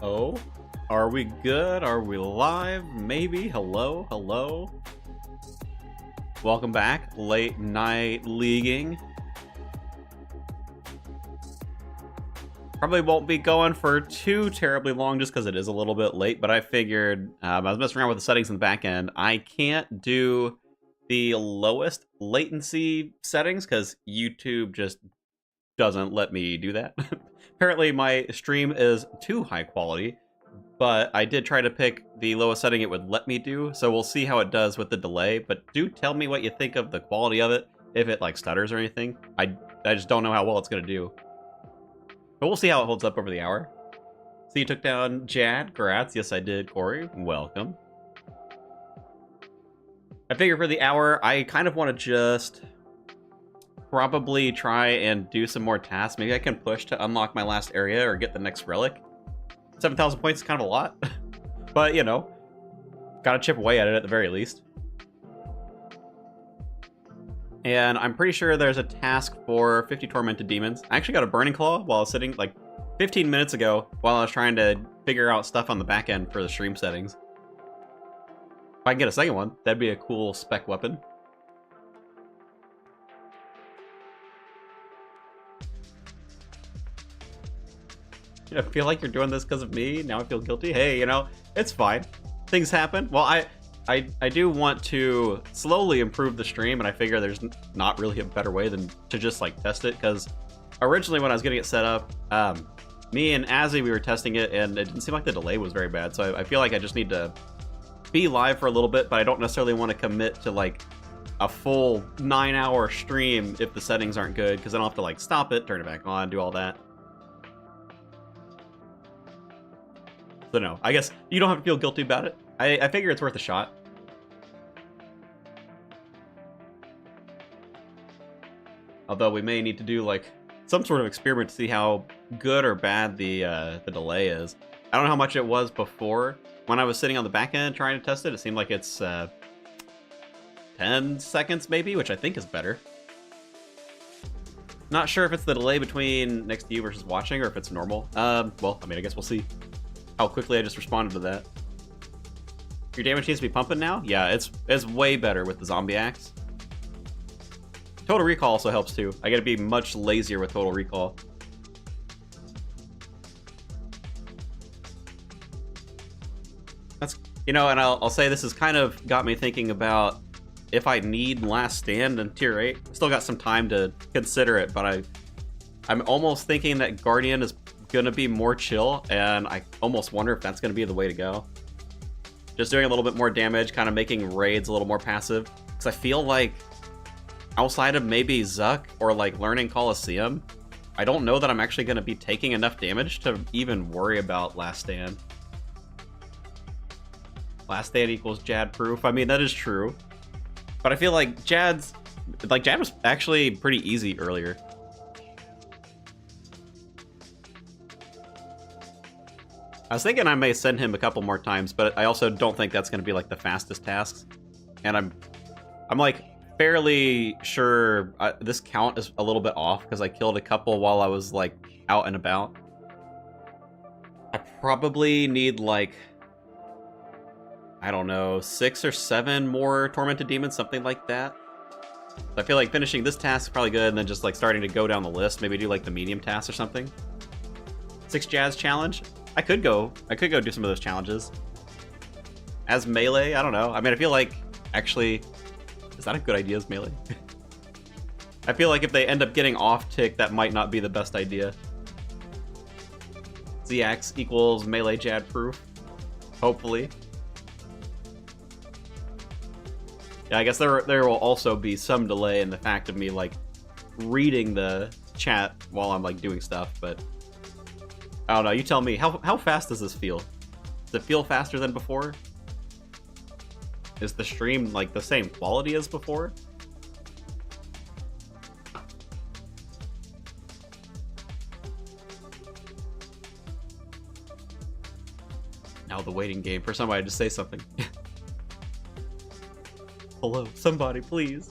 Oh, are we good? Are we live? Maybe. Hello, hello. Welcome back, late night leaguing. Probably won't be going for too terribly long just because it is a little bit late, but I figured I was messing around with the settings in the back end. I can't do the lowest latency settings because YouTube just doesn't let me do that. Apparently my stream is too high quality, but I did try to pick the lowest setting it would let me do, so we'll see how it does with the delay. But do tell me what you think of the quality of it, if it like stutters or anything. I just don't know how well it's gonna do. But we'll see how it holds up over the hour. So you took down Jad, Gratz. Yes, I did, Corey. Welcome. I figure for the hour, I kind of want to just probably try and do some more tasks. Maybe I can push to unlock my last area or get the next relic. 7,000 points is kind of a lot. But, you know, gotta chip away at it at the very least. And I'm pretty sure there's a task for 50 tormented demons. I actually got a burning claw while I was sitting like 15 minutes ago while I was trying to figure out stuff on the back end for the stream settings. If I can get a second one, that'd be a cool spec weapon. I feel like you're doing this because of me. Now I feel guilty. Hey, you know, it's fine. Things happen. Well, I do want to slowly improve the stream, and I figure there's not really a better way than to just like test it, because originally when I was getting it set up, me and Azzy, we were testing it, and it didn't seem like the delay was very bad. So I feel like I just need to be live for a little bit, but I don't necessarily want to commit to like a full 9-hour stream if the settings aren't good, because then I'll have to like stop it, turn it back on, do all that. So no, I guess you don't have to feel guilty about it. I figure it's worth a shot. Although we may need to do like some sort of experiment to see how good or bad the delay is. I don't know how much it was before. When I was sitting on the back end trying to test it, it seemed like it's 10 seconds maybe, which I think is better. Not sure if it's the delay between next to you versus watching, or if it's normal. Well, I mean, I guess we'll see how quickly I just responded to that. Your damage needs to be pumping now? Yeah, it's way better with the zombie axe. Total recall also helps too. I gotta be much lazier with total recall. That's, you know, and I'll say this has kind of got me thinking about if I need Last Stand in Tier 8. Still got some time to consider it, but I'm almost thinking that Guardian is gonna be more chill, and I almost wonder if that's gonna be the way to go. Just doing a little bit more damage, kind of making raids a little more passive. Because I feel like outside of maybe Zuck or like learning Coliseum, I don't know that I'm actually going to be taking enough damage to even worry about Last Stand. Last Stand equals Jad proof. I mean, that is true. But I feel like Jad was actually pretty easy earlier. I was thinking I may send him a couple more times, but I also don't think that's going to be like the fastest tasks. And I'm like fairly sure this count is a little bit off because I killed a couple while I was like out and about. I probably need like, I don't know, 6 or 7 more tormented demons, something like that. So I feel like finishing this task is probably good, and then just like starting to go down the list, maybe do like the medium task or something. 6 Jazz challenge. I could go do some of those challenges. As melee, I don't know. I mean, I feel like, actually, is that a good idea as melee? I feel like if they end up getting off tick, that might not be the best idea. ZX equals melee Jad proof. Hopefully. Yeah, I guess there will also be some delay in the fact of me, like, reading the chat while I'm, like, doing stuff, but I don't know, you tell me. How fast does this feel? Does it feel faster than before? Is the stream like the same quality as before? Now the waiting game for somebody to say something. Hello, somebody, please.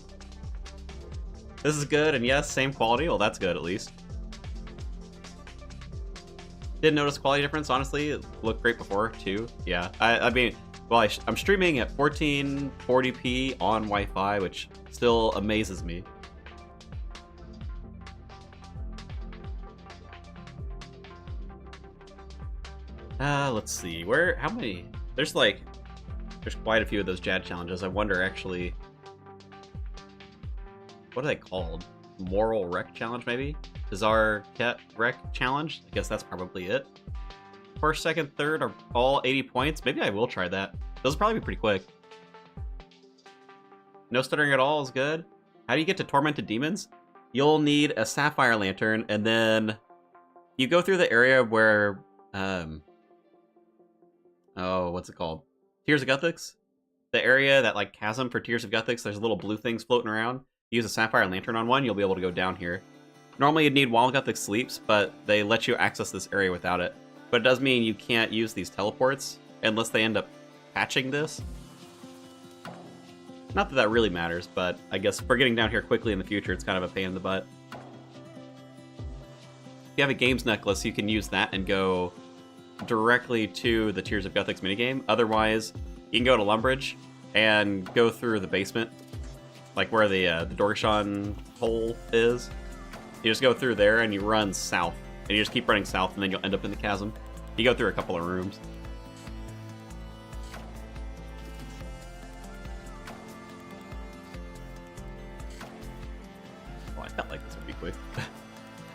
This is good, and yes, same quality. Well, that's good at least. Didn't notice quality difference, honestly. It looked great before, too. Yeah, I mean, well, I'm streaming at 1440p on Wi-Fi, which still amazes me. Let's see. How many? There's quite a few of those JAD challenges. I wonder, actually, what are they called? Moral Wreck Challenge, maybe? Bizarre Cat Wreck Challenge? I guess that's probably it. First, second, third are all 80 points. Maybe I will try that. Those will probably be pretty quick. No stuttering at all is good. How do you get to Tormented Demons? You'll need a Sapphire Lantern, and then you go through the area where, oh, what's it called? Tears of Guthix? The area, that, like, chasm for Tears of Guthix, there's little blue things floating around. Use a Sapphire Lantern on one, you'll be able to go down here. Normally you'd need while Guthix sleeps, but they let you access this area without it. But it does mean you can't use these teleports unless they end up patching this. Not that that really matters, but I guess for getting down here quickly in the future, it's kind of a pain in the butt. If you have a games necklace, you can use that and go directly to the Tears of Guthix minigame. Otherwise, you can go to Lumbridge and go through the basement, like where the Dorshon hole is. You just go through there and you run south. And you just keep running south and then you'll end up in the chasm. You go through a couple of rooms. Well, I felt like this would be quick.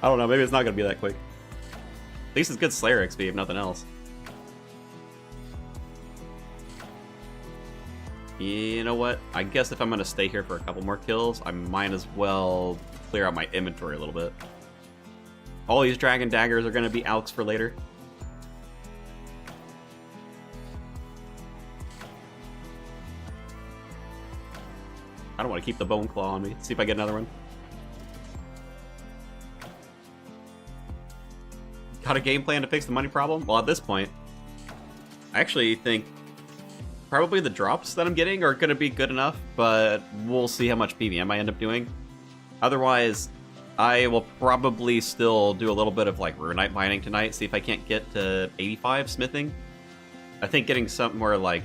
I don't know, maybe it's not going to be that quick. At least it's good Slayer XP, if nothing else. You know what? I guess if I'm going to stay here for a couple more kills, I might as well clear out my inventory a little bit. All these Dragon Daggers are going to be Alks for later. I don't want to keep the Bone Claw on me. Let's see if I get another one. Got a game plan to fix the money problem? Well, at this point, I actually think probably the drops that I'm getting are going to be good enough, but we'll see how much PVM I end up doing. Otherwise, I will probably still do a little bit of like Runite mining tonight, see if I can't get to 85 smithing. I think getting somewhere like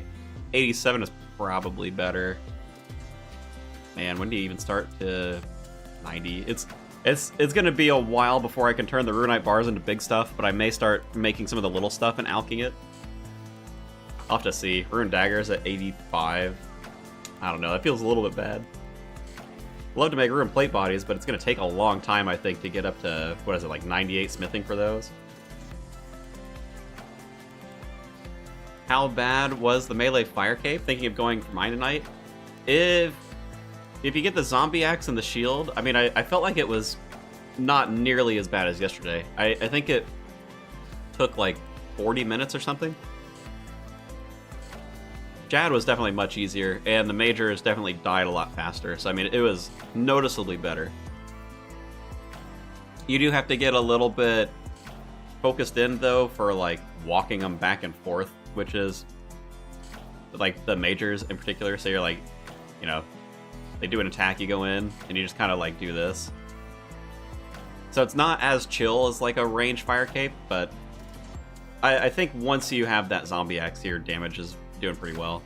87 is probably better. Man, when do you even start to 90? It's gonna be a while before I can turn the Runite bars into big stuff, but I may start making some of the little stuff and alking it. I'll have to see. Rune Daggers at 85. I don't know, that feels a little bit bad. Love to make Rune Plate Bodies, but it's going to take a long time, I think, to get up to, what is it, like 98 smithing for those? How bad was the melee fire cape? Thinking of going for mine tonight? If you get the zombie axe and the shield, I mean, I felt like it was not nearly as bad as yesterday. I think it took like 40 minutes or something. Jad was definitely much easier, and the Majors definitely died a lot faster, so I mean, it was noticeably better. You do have to get a little bit focused in, though, for, like, walking them back and forth, which is, like, the Majors in particular, so you're, like, you know, they do an attack, you go in, and you just kind of, like, do this. So it's not as chill as, like, a range fire cape, but I think once you have that zombie axe, your damage is doing pretty well.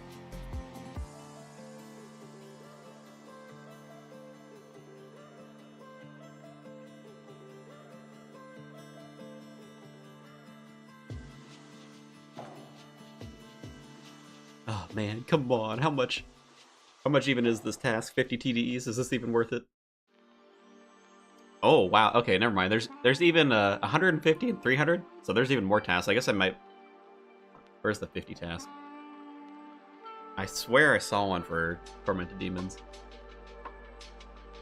Oh man, come on, how much even is this task? 50 TDEs, is this even worth it? Oh wow, okay, never mind. There's even 150 and 300, so there's even more tasks. I guess I might... Where's the 50 task? I swear I saw one for Tormented Demons.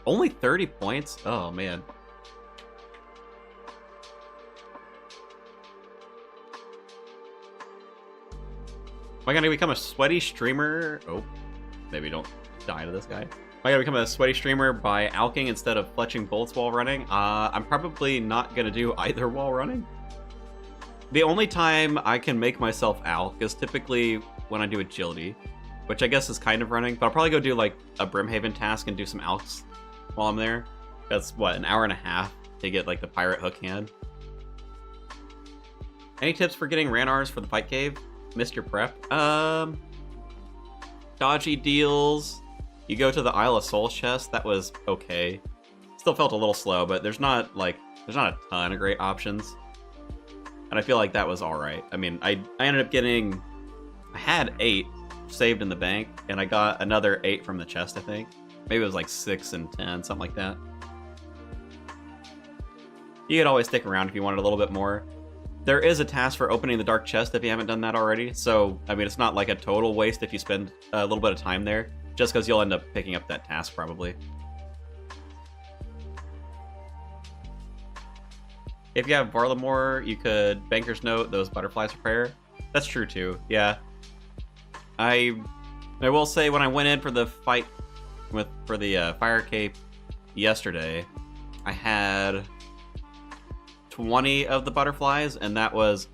Only 30 points? Oh, man. Am I gonna become a sweaty streamer? Oh, maybe don't die to this guy. Am I gonna become a sweaty streamer by alking instead of fletching bolts while running? I'm probably not gonna do either while running. The only time I can make myself alk is typically when I do agility, which I guess is kind of running, but I'll probably go do like a Brimhaven task and do some alks while I'm there. That's what, an hour and a half to get like the pirate hook hand. Any tips for getting Ranars for the fight cave? Missed your prep? Dodgy deals. You go to the Isle of Souls chest. That was okay. Still felt a little slow, but there's not a ton of great options. And I feel like that was alright. I mean, I ended up getting... I had 8 saved in the bank, and I got another 8 from the chest, I think. Maybe it was like 6 and 10, something like that. You could always stick around if you wanted a little bit more. There is a task for opening the dark chest if you haven't done that already, so, I mean, it's not like a total waste if you spend a little bit of time there, just because you'll end up picking up that task, probably. If you have Varlamore, you could Banker's Note those butterflies for prayer. That's true, too, yeah. I will say, when I went in for the fight for the Fire Cape yesterday, I had 20 of the butterflies, and that was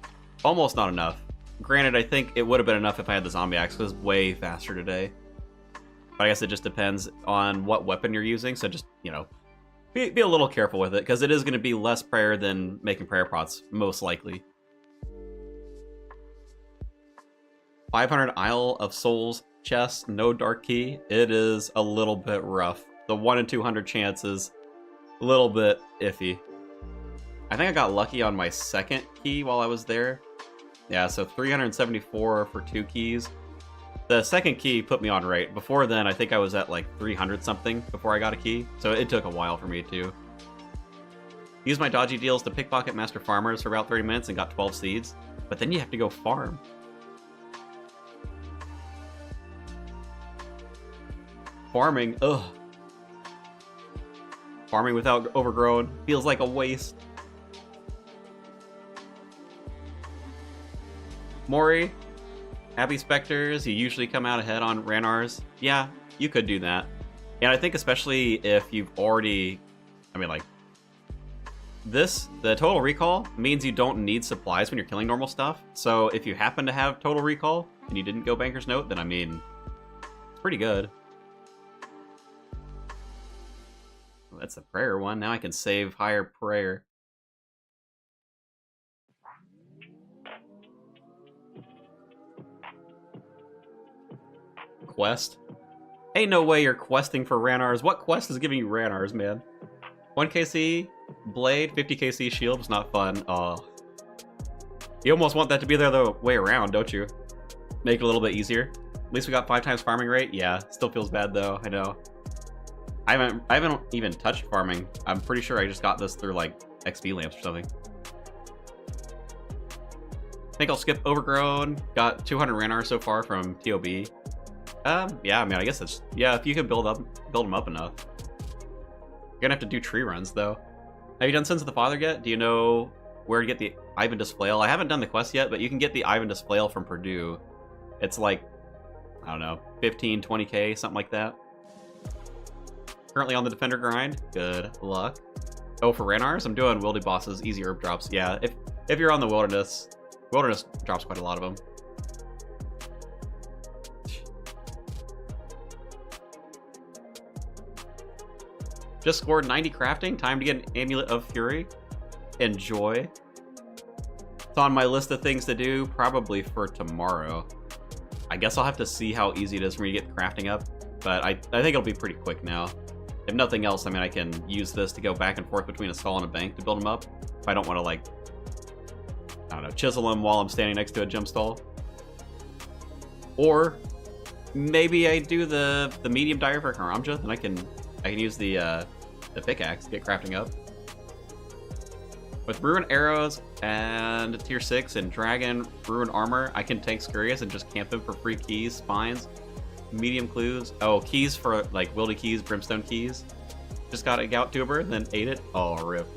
almost not enough. Granted, I think it would have been enough if I had the zombie axe, because it was way faster today. But I guess it just depends on what weapon you're using, so just, you know, be a little careful with it, because it is going to be less prayer than making prayer pots, most likely. 500 Isle of Souls chest, no dark key. It is a little bit rough. The 1 in 200 chance is a little bit iffy. I think I got lucky on my second key while I was there. Yeah, so 374 for 2 keys. The second key put me on right. Before then, I think I was at like 300 something before I got a key, so it took a while for me too. Use my dodgy deals to pickpocket master farmers for about 30 minutes and got 12 seeds, but then you have to go farm. Farming, ugh. Farming without overgrown feels like a waste. Mori, Happy Specters, you usually come out ahead on Ranars. Yeah, you could do that. And I think especially if you've already... I mean, like... the Total Recall means you don't need supplies when you're killing normal stuff. So if you happen to have Total Recall and you didn't go Banker's Note, then I mean... it's pretty good. Well, that's the prayer one. Now I can save higher prayer. Quest? Ain't no way you're questing for Ranars. What quest is giving you Ranars, man? 1 KC Blade, 50 KC Shield was not fun. You almost want that to be the other way around, don't you? Make it a little bit easier. At least we got 5 times farming rate. Yeah, still feels bad though, I know. I haven't even touched farming. I'm pretty sure I just got this through like XP lamps or something. I think I'll skip Overgrown. Got 200 Ranar so far from TOB. Yeah, I mean, I guess it's... yeah, if you can build them up enough. You're gonna have to do tree runs, though. Have you done Sons of the Father yet? Do you know where to get the Ivandus Flail? I haven't done the quest yet, but you can get the Ivandus Flail from Purdue. It's like, I don't know, 15, 20k, something like that. Currently on the Defender grind. Good luck. Oh, for Ranars? I'm doing Wildy Bosses, easy herb drops. Yeah, if you're on the Wilderness drops quite a lot of them. Just scored 90 crafting. Time to get an Amulet of Fury. Enjoy. It's on my list of things to do, probably for tomorrow. I guess I'll have to see how easy it is for me to get the crafting up, but I think it'll be pretty quick now. If nothing else, I mean, I can use this to go back and forth between a stall and a bank to build them up. If I don't want to, like, I don't know, chisel them while I'm standing next to a gem stall. Or maybe I do the medium dire for Karamja, and I can use the pickaxe to get crafting up. With Ruin Arrows and Tier 6 and Dragon Ruin Armor, I can tank Scurious and just camp him for free keys, spines, medium clues. Oh, keys for, like, Wildy keys, Brimstone keys. Just got a Gout Tuber, then ate it. Oh, rip.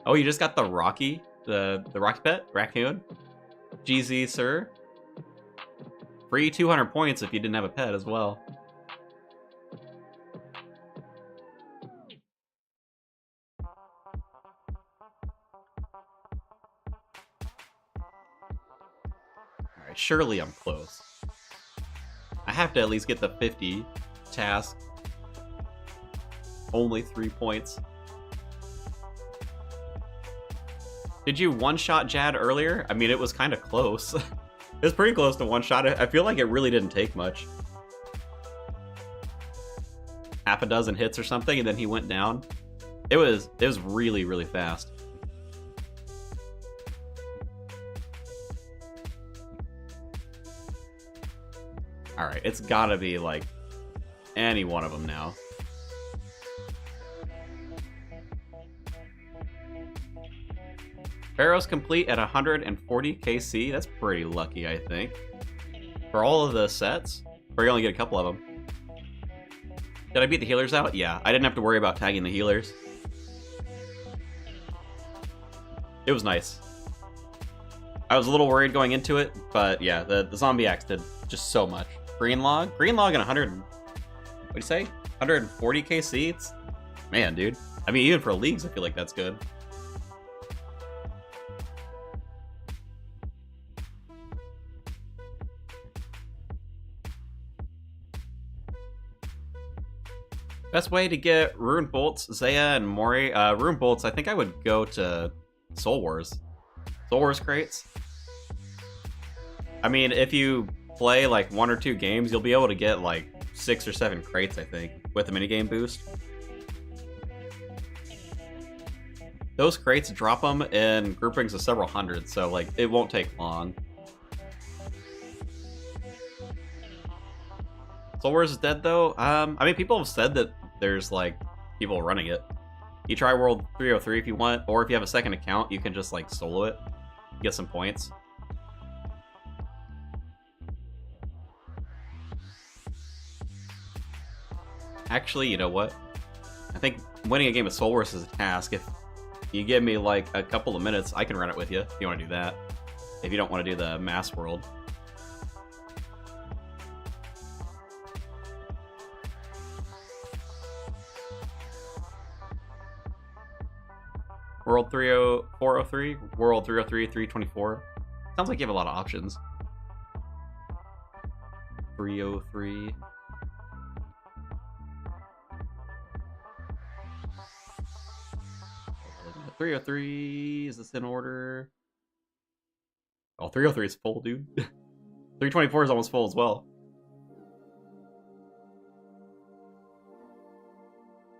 Oh, you just got the Rocky? The Rocky Pet? Raccoon? GZ, sir. Free 200 points if you didn't have a pet as well. Alright, surely I'm close. I have to at least get the 50 task. Only 3 points. Did you one-shot Jad earlier? I mean, it was kind of close. It was pretty close to one-shot. I feel like it really didn't take much. Half a dozen hits or something, and then he went down. It was really, really fast. Alright, it's gotta be, like, any one of them now. Barrow's complete at 140 KC. That's pretty lucky, I think. For all of the sets? Or you only get a couple of them. Did I beat the healers out? Yeah, I didn't have to worry about tagging the healers. It was nice. I was a little worried going into it, but yeah, the zombie axe did just so much. Green log and 100. What'd you say? 140 KC? It's, man, dude. I mean, even for leagues, I feel like that's good. Best way to get Rune Bolts, Zaya, and Mori. Rune Bolts, I think I would go to Soul Wars. Soul Wars crates. I mean, if you play like 1 or 2 games, you'll be able to get like 6 or 7 crates, I think, with the minigame boost. Those crates drop them in groupings of several hundred, so like it won't take long. Soul Wars is dead though. I mean, people have said that there's like people running it. You try World 303 if you want, or if you have a second account, you can just like solo it, get some points. Actually, you know what? I think winning a game of Soul Wars is a task. If you give me like a couple of minutes, I can run it with you if you want to do that. If you don't want to do the mass world. World 403, World 303, 324. Sounds like you have a lot of options. 303. Looking at 303, is this in order? Oh, 303 is full, dude. 324 is almost full as well.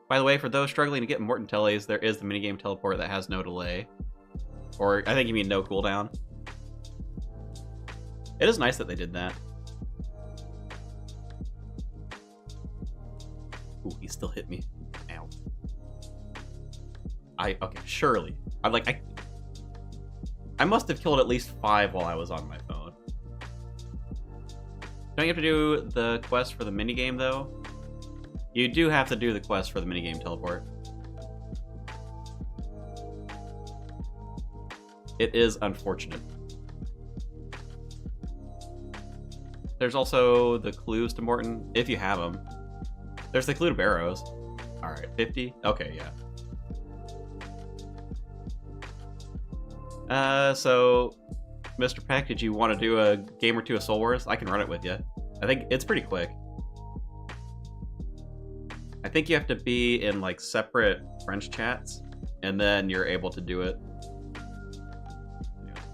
By the way, for those struggling to get Morton Teles, there is the minigame teleport that has no delay. Or, I think you mean no cooldown. It is nice that they did that. Ooh, he still hit me. Ow. Okay, surely. I must have killed at least 5 while I was on my phone. Don't you have to do the quest for the minigame, though? You do have to do the quest for the minigame teleport. It is unfortunate. There's also the clues to Morton, if you have them. There's the clue to Barrows. Alright, 50? Okay, yeah. So, Mr. Peck, did you want to do a game or two of Soul Wars? I can run it with you. I think it's pretty quick. I think you have to be in like separate French chats, and then you're able to do it.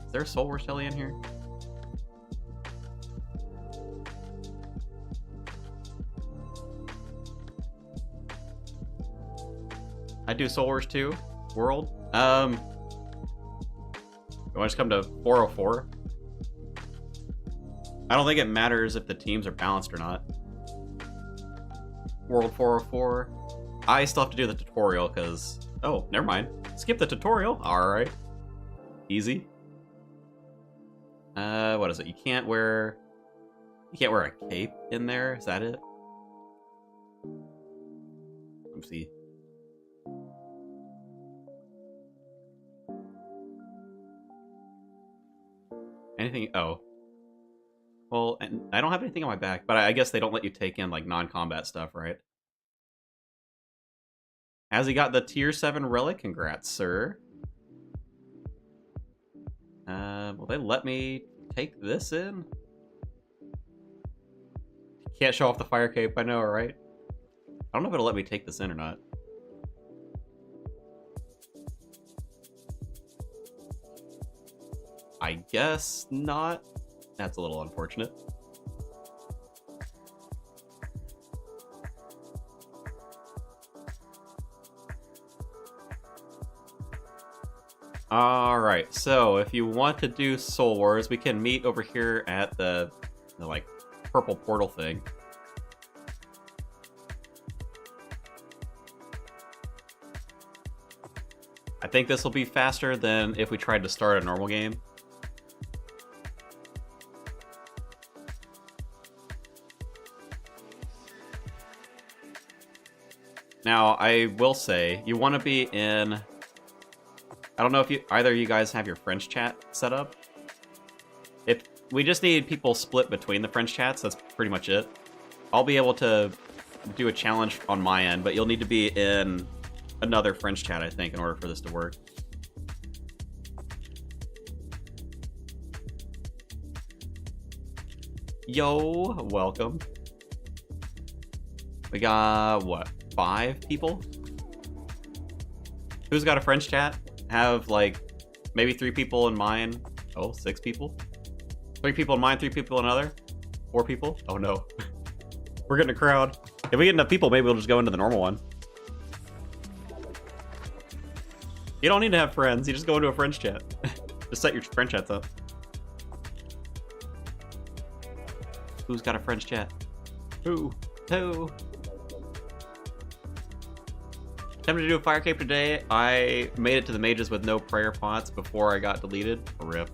Is there a Soul Wars Telly in here? I do Soul Wars 2 World. You want to just come to 404? I don't think it matters if the teams are balanced or not. World 404. I still have to do the tutorial because... Oh, never mind. Skip the tutorial. Alright. Easy. What is it? You can't wear a cape in there? Is that it? Let's see. Anything? Oh. Well, and I don't have anything on my back, but I guess they don't let you take in, like, non-combat stuff, right? Has he got the tier 7 relic? Congrats, sir. Will they let me take this in? Can't show off the fire cape, I know, right? I don't know if it'll let me take this in or not. I guess not. That's a little unfortunate. Alright, so if you want to do Soul Wars, we can meet over here at the like, purple portal thing. I think this will be faster than if we tried to start a normal game. Now, I will say, you want to be in... I don't know if either of you guys have your French chat set up. If we just need people split between the French chats, that's pretty much it. I'll be able to do a challenge on my end, but you'll need to be in another French chat, I think, in order for this to work. Yo, welcome. We got, what, 5 people? Who's got a French chat? Have, like, maybe 3 people in mine. Oh, 6 people? 3 people in mine, 3 people in another? 4 people? Oh no. We're getting a crowd. If we get enough people, maybe we'll just go into the normal one. You don't need to have friends, you just go into a French chat. Just set your French chats up. Who's got a French chat? Who? Attempted to do a fire cape today. I made it to the mages with no prayer pots before I got deleted. RIP.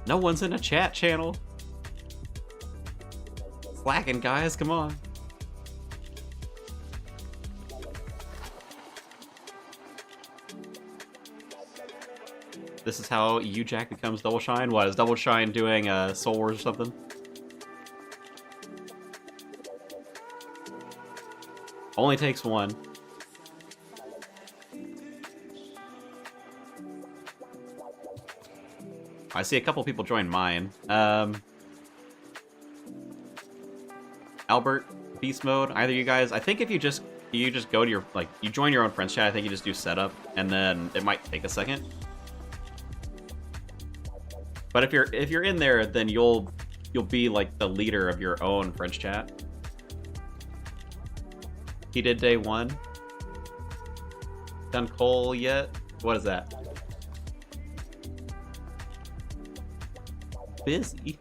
No one's in a chat channel. Slacking, guys, come on. This is how Jack becomes Double Shine? What, is Double Shine doing Soul Wars or something? Only takes one. I see a couple people join mine. Albert, Beast Mode, either you guys. I think if you just go to your, like, you join your own French chat, I think you just do setup, and then it might take a second. But if you're in there, then you'll be like the leader of your own French chat. He did day 1. Done Cole yet? What is that? Busy.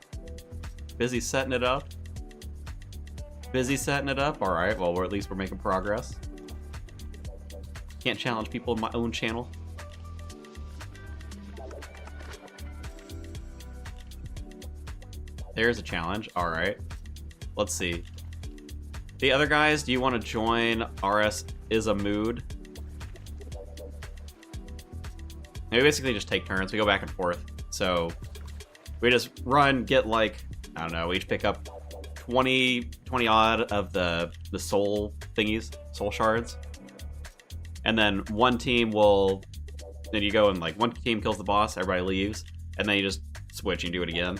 Busy setting it up. Busy setting it up? Alright, well, at least we're making progress. Can't challenge people in my own channel. There's a challenge. Alright. Let's see. The other guys, do you want to join RS is a mood? We basically just take turns. We go back and forth. So we just run, get like, I don't know, we each pick up 20 odd of the soul thingies, soul shards. And then one team will, then you go and like one team kills the boss, everybody leaves, and then you just switch and do it again.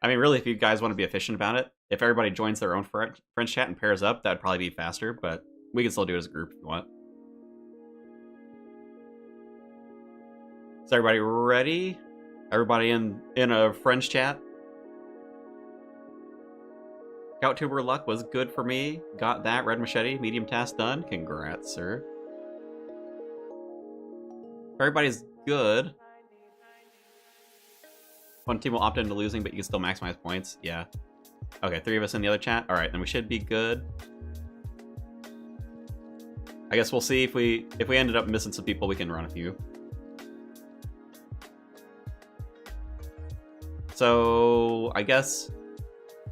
I mean, really, if you guys want to be efficient about it, if everybody joins their own French chat and pairs up, that'd probably be faster, but we can still do it as a group if you want. Is everybody ready? Everybody in a French chat? Scouttuber luck was good for me. Got that. Red machete. Medium task done. Congrats, sir. Everybody's good. One team will opt into losing, but you can still maximize points. Yeah. Okay, 3 of us in the other chat. Alright, then we should be good. I guess we'll see if we ended up missing some people, we can run a few. So, I guess,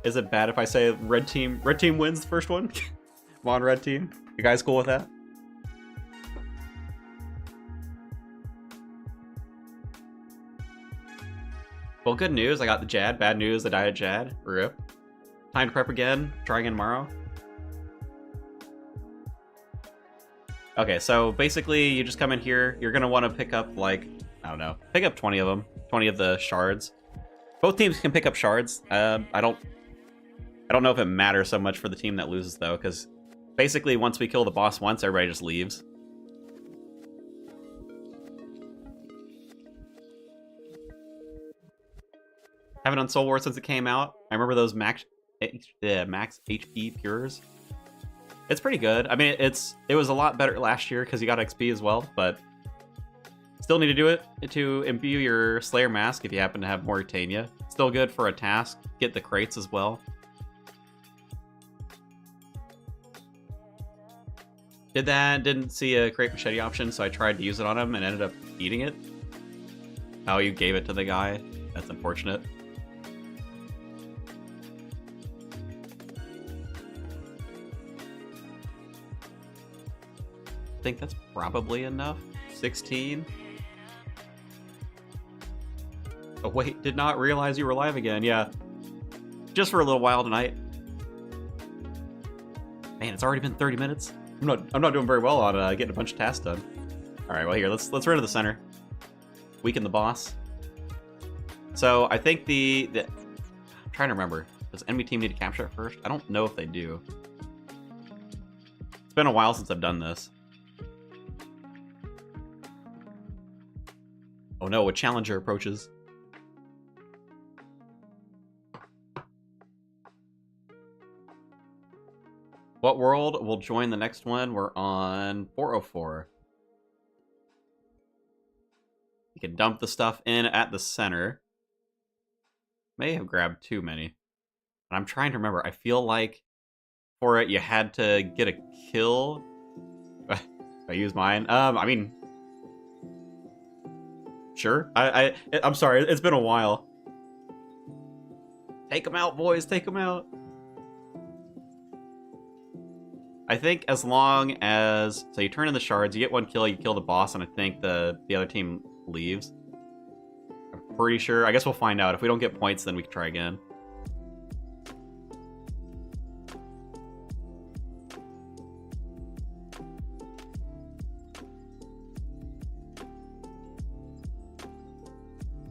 is it bad if I say red team wins the first one? Come on, red team. You guys cool with that? Well, good news, I got the Jad. Bad news, I died of Jad. RIP. Time to prep again. Try again tomorrow. Okay, so basically, you just come in here. You're gonna want to pick up, like, I don't know, pick up 20 of them. 20 of the shards. Both teams can pick up shards. I don't know if it matters so much for the team that loses, though, because basically, once we kill the boss once, everybody just leaves. Haven't done Soul War since it came out. I remember those max HP Pures. It's pretty good. I mean, it was a lot better last year because you got XP as well, but still need to do it to imbue your Slayer Mask if you happen to have Mauritania. Still good for a task. Get the crates as well. Didn't see a crate machete option, so I tried to use it on him and ended up eating it. Oh, you gave it to the guy? That's unfortunate. I think that's probably enough. 16. Oh wait, did not realize you were live again. Yeah, just for a little while tonight. Man, it's already been 30 minutes. I'm not doing very well on getting a bunch of tasks done. All right, well here, let's run to the center. Weaken the boss. So I think I'm trying to remember. Does enemy team need to capture it first? I don't know if they do. It's been a while since I've done this. Oh no, a challenger approaches. What world will join the next one? We're on 404. You can dump the stuff in at the center. May have grabbed too many. And I'm trying to remember. I feel like for it you had to get a kill. I use mine. I mean, sure. I'm sorry. It's been a while. Take them out, boys. Take them out. I think as long as... So you turn in the shards, you get one kill, you kill the boss, and I think the other team leaves. I'm pretty sure. I guess we'll find out. If we don't get points, then we can try again.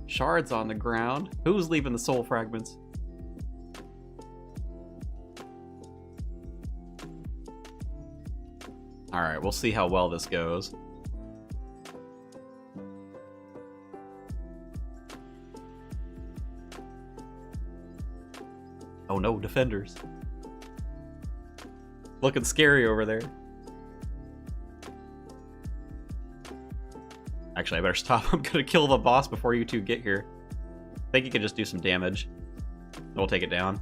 Shards on the ground. Who's leaving the soul fragments? Alright, we'll see how well this goes. Oh no, defenders. Looking scary over there. Actually, I better stop. I'm gonna kill the boss before you two get here. I think you can just do some damage. We'll take it down.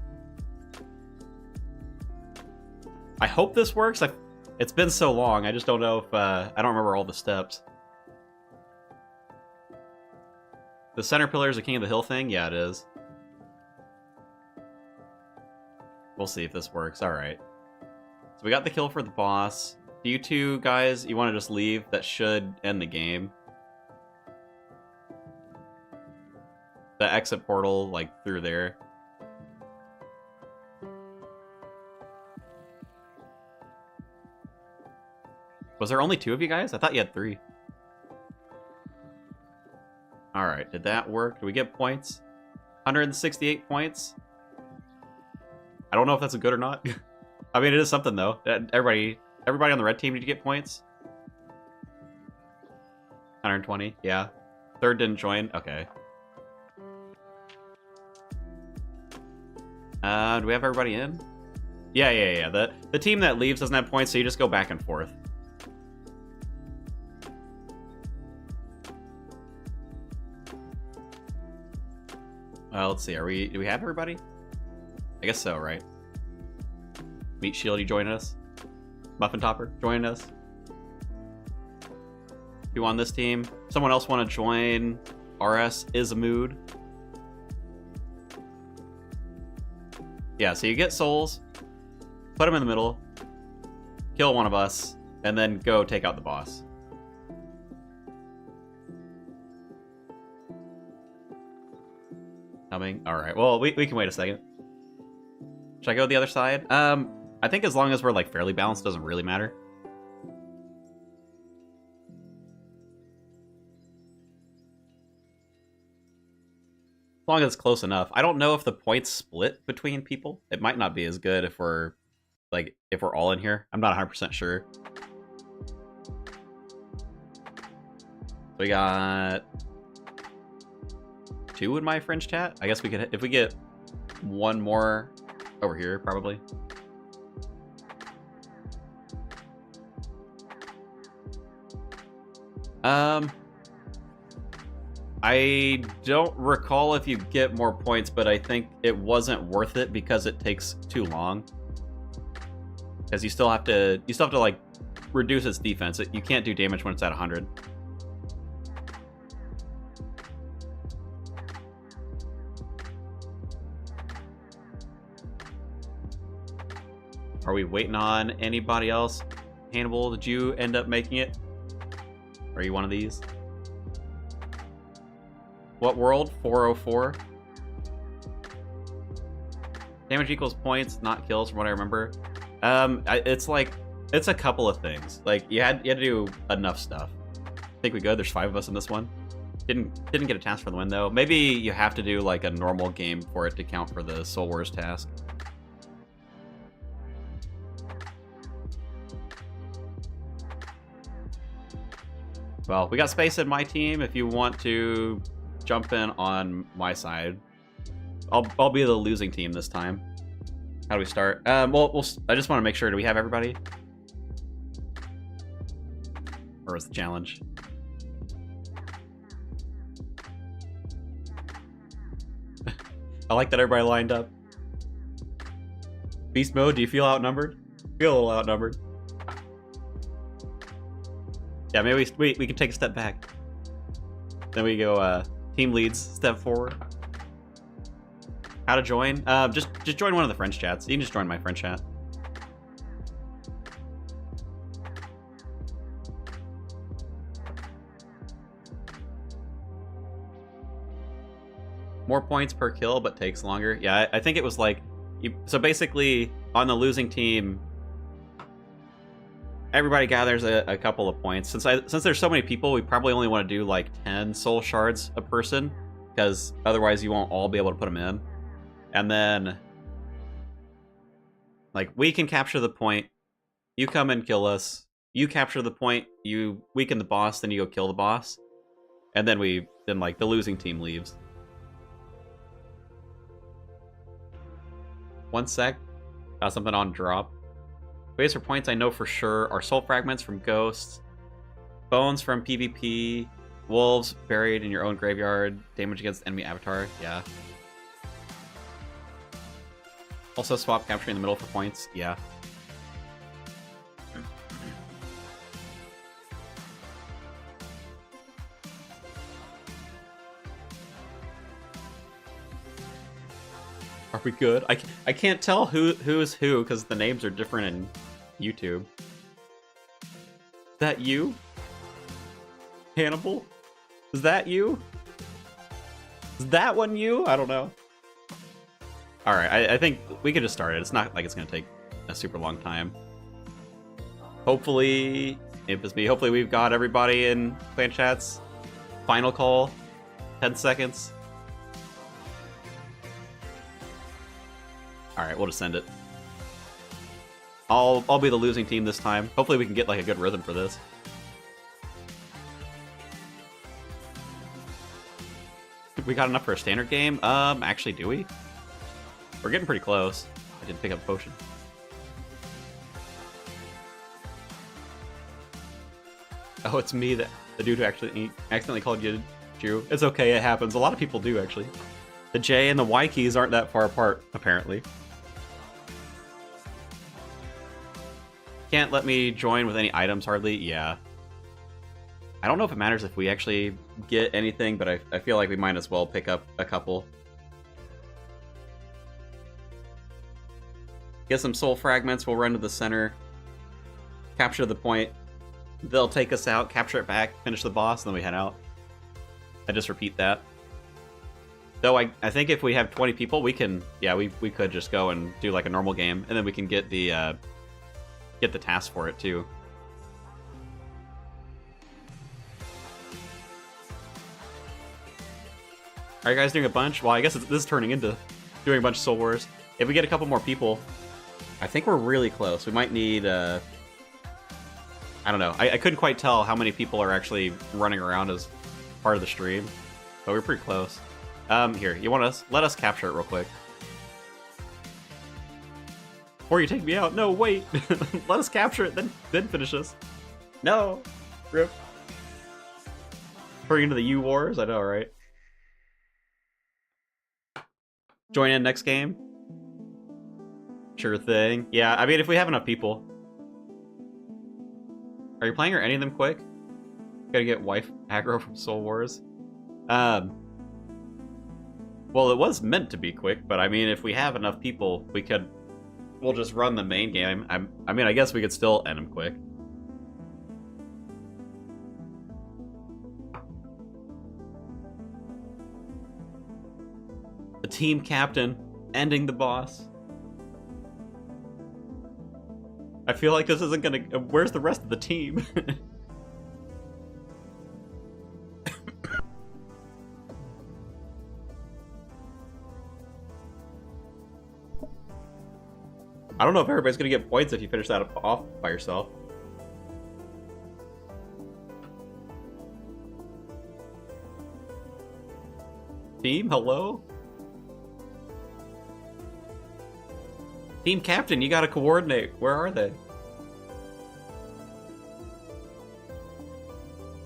I hope this works. It's been so long, I just don't know if, I don't remember all the steps. The center pillar is a King of the Hill thing? Yeah, it is. We'll see if this works. Alright. So we got the kill for the boss. Do you two guys, you want to just leave? That should end the game. The exit portal, like, through there. Was there only 2 of you guys? I thought you had 3. Alright, did that work? Did we get points? 168 points? I don't know if that's a good or not. I mean, it is something, though. Everybody on the red team need to get points. 120, yeah. Third didn't join? Okay. Do we have everybody in? Yeah. The team that leaves doesn't have points, so you just go back and forth. Let's see. Do we have everybody? I guess so, right? Meat Shield, you joining us? Muffin Topper, joining us? You on this team? Someone else want to join? RS is a mood. Yeah, so you get souls, put them in the middle, kill one of us, and then go take out the boss. Coming. Alright, well, we can wait a second. Should I go the other side? I think as long as we're, like, fairly balanced, doesn't really matter. As long as it's close enough. I don't know if the points split between people. It might not be as good if we're, like, if we're all in here. I'm not 100% sure. We got... 2 in my French chat. I guess we could, if we get one more over here, probably. I don't recall if you get more points, but I think it wasn't worth it because it takes too long. Because you still have to like reduce its defense. You can't do damage when it's at 100. Are we waiting on anybody else? Hannibal, did you end up making it? Are you one of these? What world? 404. Damage equals points, not kills, from what I remember. It's a couple of things. Like you had to do enough stuff. I think we good. There's 5 of us in this one. Didn't get a task for the win though. Maybe you have to do like a normal game for it to count for the Soul Wars task. Well, we got space in my team if you want to jump in on my side. I'll be the losing team this time. How do we start? Well, I just want to make sure, do we have everybody? Or was the challenge? I like that everybody lined up. Beast mode, do you feel outnumbered? Feel a little outnumbered. Yeah, maybe we can take a step back. Then we go team leads, step forward. How to join? Just join one of the French chats. You can just join my French chat. More points per kill, but takes longer. Yeah, I think it was like... So basically, on the losing team, everybody gathers a couple of points. Since there's so many people, we probably only want to do like 10 soul shards a person, because otherwise you won't all be able to put them in. And then, like, we can capture the point, you come and kill us, you capture the point, you weaken the boss, then you go kill the boss, and then like the losing team leaves. 1 sec, got something on drop. Ways for points I know for sure are soul fragments from ghosts, bones from PvP, wolves buried in your own graveyard, damage against enemy avatar, yeah. Also swap capturing in the middle for points, yeah. Are we good? I can't tell who's who because the names are different in YouTube. Is that you? Hannibal? Is that you? Is that one you? I don't know. Alright, I think we could just start it. It's not like it's going to take a super long time. Hopefully, hopefully we've got everybody in clan chats. Final call. 10 seconds. Alright, we'll just send it. I'll be the losing team this time. Hopefully we can get like a good rhythm for this. We got enough for a standard game? Actually, do we? We're getting pretty close. I didn't pick up a potion. Oh, it's me, the dude who actually accidentally called you Jew. It's okay, it happens. A lot of people do, actually. The J and the Y keys aren't that far apart, apparently. Can't let me join with any items, hardly. Yeah. I don't know if it matters if we actually get anything, but I feel like we might as well pick up a couple. Get some soul fragments, we'll run to the center. Capture the point. They'll take us out, capture it back, finish the boss, and then we head out. I just repeat that. Though I think if we have 20 people, we can, yeah, we could just go and do like a normal game, and then we can get the task for it too. Are you guys doing a bunch? Well, I guess this is turning into doing a bunch of Soul Wars. If we get a couple more people, I think we're really close. We might need, I don't know. I couldn't quite tell how many people are actually running around as part of the stream, but we're pretty close. Here, you want us? Let us capture it real quick. Before you take me out. No, wait. Let us capture it, then finish this. No. Rip. Turning into the U Wars? I know, right? Join in next game? Sure thing. Yeah, I mean, if we have enough people. Are you playing or any of them quick? Gotta get wife aggro from Soul Wars. Well, it was meant to be quick, but I mean, if we have enough people, we'll just run the main game. I mean, I guess we could still end them quick. The team captain ending the boss. I feel like this isn't gonna... Where's the rest of the team? I don't know if everybody's gonna get points if you finish that off by yourself. Team, hello? Team captain, you gotta coordinate. Where are they?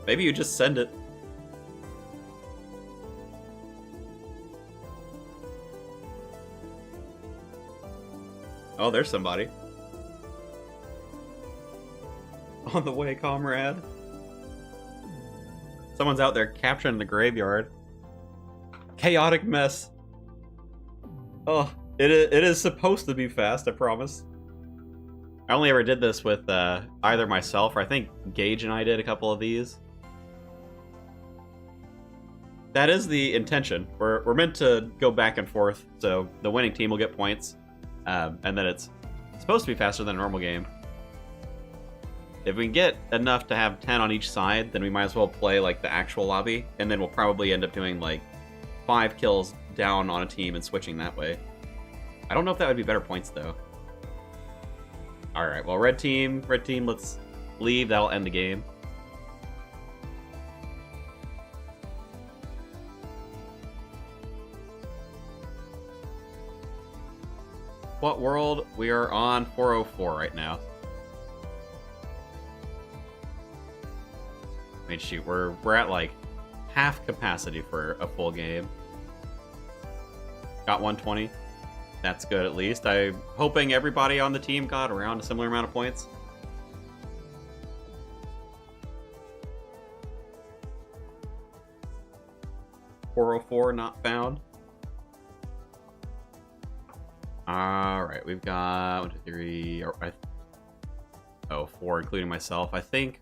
Maybe you just send it. Oh, there's somebody. On the way, comrade. Someone's out there capturing the graveyard. Chaotic mess. Oh, it is supposed to be fast, I promise. I only ever did this with either myself or I think Gage and I did a couple of these. That is the intention. We're meant to go back and forth, so the winning team will get points. And then it's supposed to be faster than a normal game. If we can get enough to have 10 on each side, then we might as well play like the actual lobby, and then we'll probably end up doing like 5 kills down on a team and switching that way. I don't know if that would be better points though. Alright, well red team, let's leave, that'll end the game. What world? We are on 404 right now. I mean, shoot, we're at like half capacity for a full game. Got 120. That's good at least. I'm hoping everybody on the team got around a similar amount of points. .404 not found. Alright, we've got 1, 2, 3, or 4 including myself. I think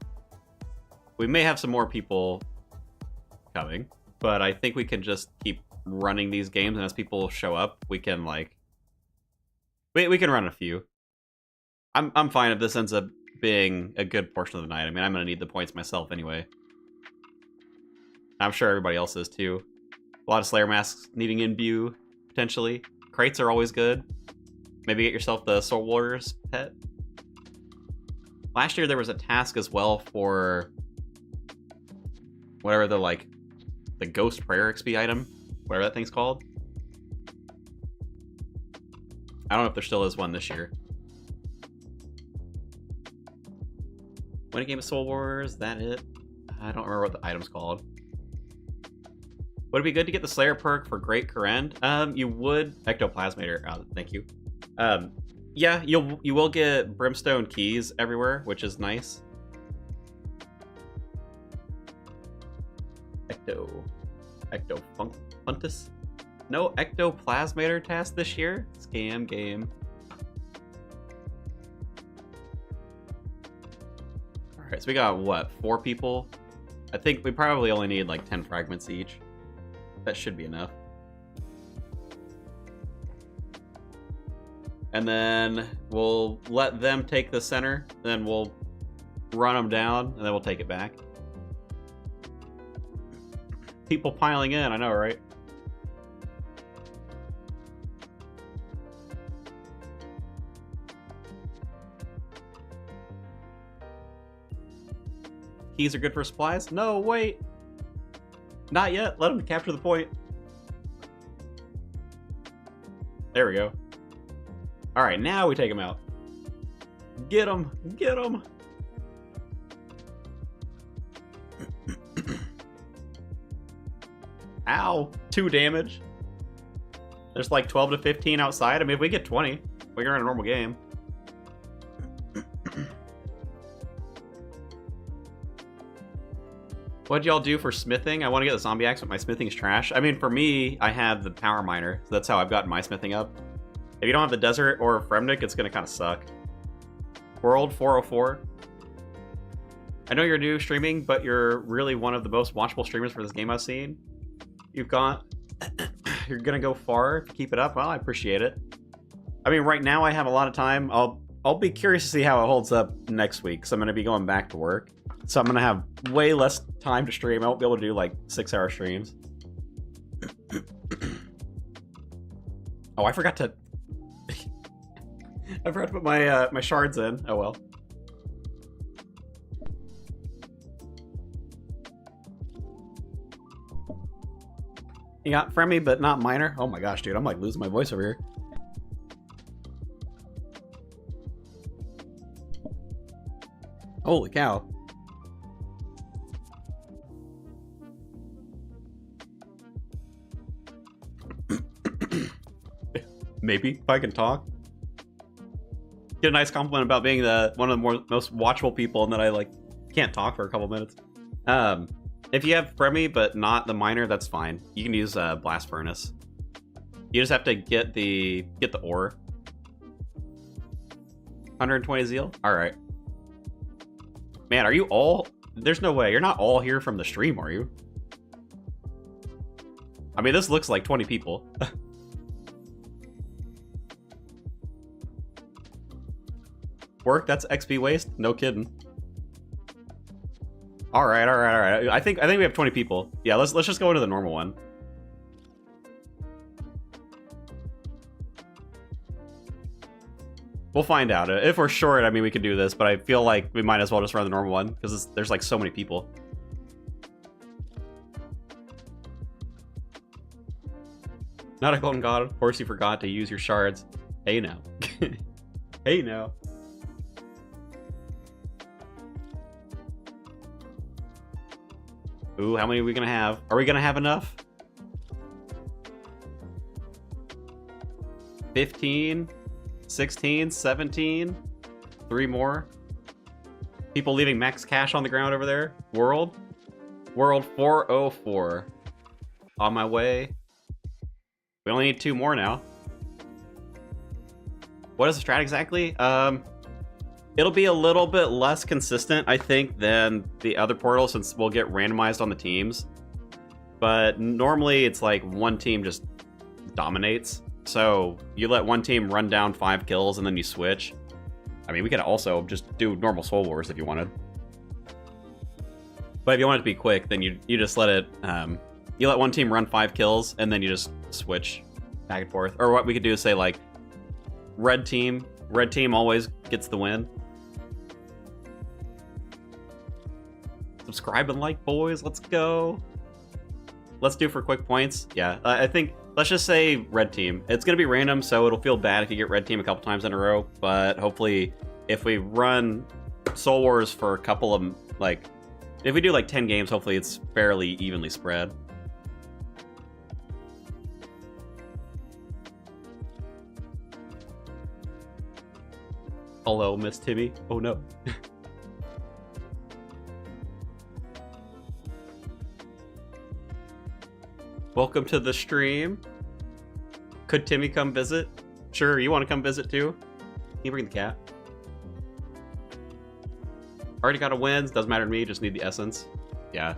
we may have some more people coming, but I think we can just keep running these games, and as people show up, we can like we can run a few. I'm fine if this ends up being a good portion of the night. I mean, I'm gonna need the points myself anyway. I'm sure everybody else is too. A lot of Slayer masks needing in view, potentially. Crates are always good. Maybe get yourself the Soul Warriors pet. Last year there was a task as well for whatever the Ghost Prayer XP item, whatever that thing's called. I don't know if there still is one this year. Win a game of Soul Wars, that it? I don't remember what the item's called. Would it be good to get the Slayer perk for Great Kurend? You would. Ectoplasmator, thank you. Yeah, you will get Brimstone keys everywhere, which is nice. Ectofuntus? No Ectoplasmator task this year? Scam game. Alright, so we got, what, 4 people? I think we probably only need like 10 fragments each. That should be enough. And then we'll let them take the center, then we'll run them down, and then we'll take it back. People piling in, I know, right? Keys are good for supplies? No, wait. Not yet. Let them capture the point. There we go. Alright, now we take him out. Get him! Get him! Ow! 2 damage. There's like 12 to 15 outside. I mean, if we get 20, we can run a normal game. What'd y'all do for smithing? I want to get the zombie axe, but my smithing is trash. I mean, for me, I have the power miner, so that's how I've gotten my smithing up. If you don't have the desert or Fremnik, it's going to kind of suck. World 404. I know you're new streaming, but you're really one of the most watchable streamers for this game I've seen. You've got... You're going to go far if you keep it up. Well, I appreciate it. I mean, right now I have a lot of time. I'll be curious to see how it holds up next week, so I'm going to be going back to work. So I'm going to have way less time to stream. I won't be able to do like 6-hour streams. Oh, I forgot to... I forgot to put my my shards in. Oh well. You got Fremy, but not Miner? Oh my gosh, dude. I'm like losing my voice over here. Holy cow. Maybe, if I can talk. Get a nice compliment about being one of the most watchable people, and that I like can't talk for a couple minutes. If you have Fremy but not the miner, that's fine. You can use Blast Furnace. You just have to get the ore. 120 zeal? Alright. Man, are you all... There's no way. You're not all here from the stream, are you? I mean, this looks like 20 people. Work? That's XP waste? No kidding. Alright. I think we have 20 people. Yeah, let's just go into the normal one. We'll find out. If we're short, I mean, we could do this, but I feel like we might as well just run the normal one, because there's like so many people. Not a golden god. Of course you forgot to use your shards. Hey now. Hey now. Ooh, how many are we gonna have? Are we gonna have enough? 15, 16, 17, 3 more. People leaving max cash on the ground over there. World 404. On my way. We only need 2 more now. What is the strat exactly? It'll be a little bit less consistent, I think, than the other portals, since we'll get randomized on the teams. But normally it's like one team just dominates. So you let one team run down 5 kills and then you switch. I mean, we could also just do normal Soul Wars if you wanted. But if you want it to be quick, then you just let it... you let one team run 5 kills and then you just switch back and forth. Or what we could do is say, like, red team always gets the win. Subscribe and like, boys. Let's go. Let's do for quick points. Yeah, I think let's just say red team. It's gonna be random, so it'll feel bad if you get red team a couple times in a row. But hopefully, if we run Soul Wars for a couple of like, if we do like 10 games, hopefully it's fairly evenly spread. Hello, Miss Timmy. Oh no. Welcome to the stream. Could Timmy come visit? Sure, you want to come visit too? Can you bring the cat? Already got a win. Doesn't matter to me, just need the essence. Yeah.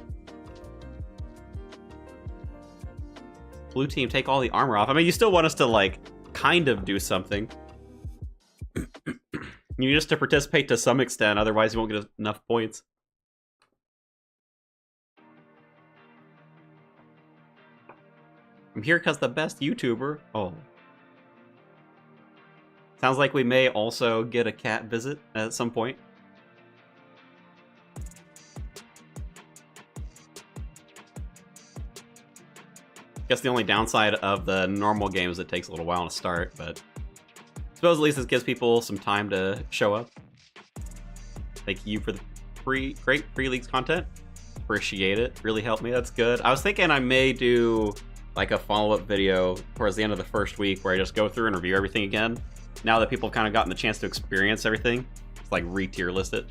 Blue team, take all the armor off. I mean, you still want us to, like, kind of do something. You need us to participate to some extent, otherwise you won't get enough points. I'm here because the best YouTuber. Oh. Sounds like we may also get a cat visit at some point. Guess the only downside of the normal game is it takes a little while to start, but I suppose at least this gives people some time to show up. Thank you for the great pre-leaks content. Appreciate it. Really helped me. That's good. I was thinking I may do like a follow-up video towards the end of the first week where I just go through and review everything again. Now that people have kind of gotten the chance to experience everything, it's like re-tier list it.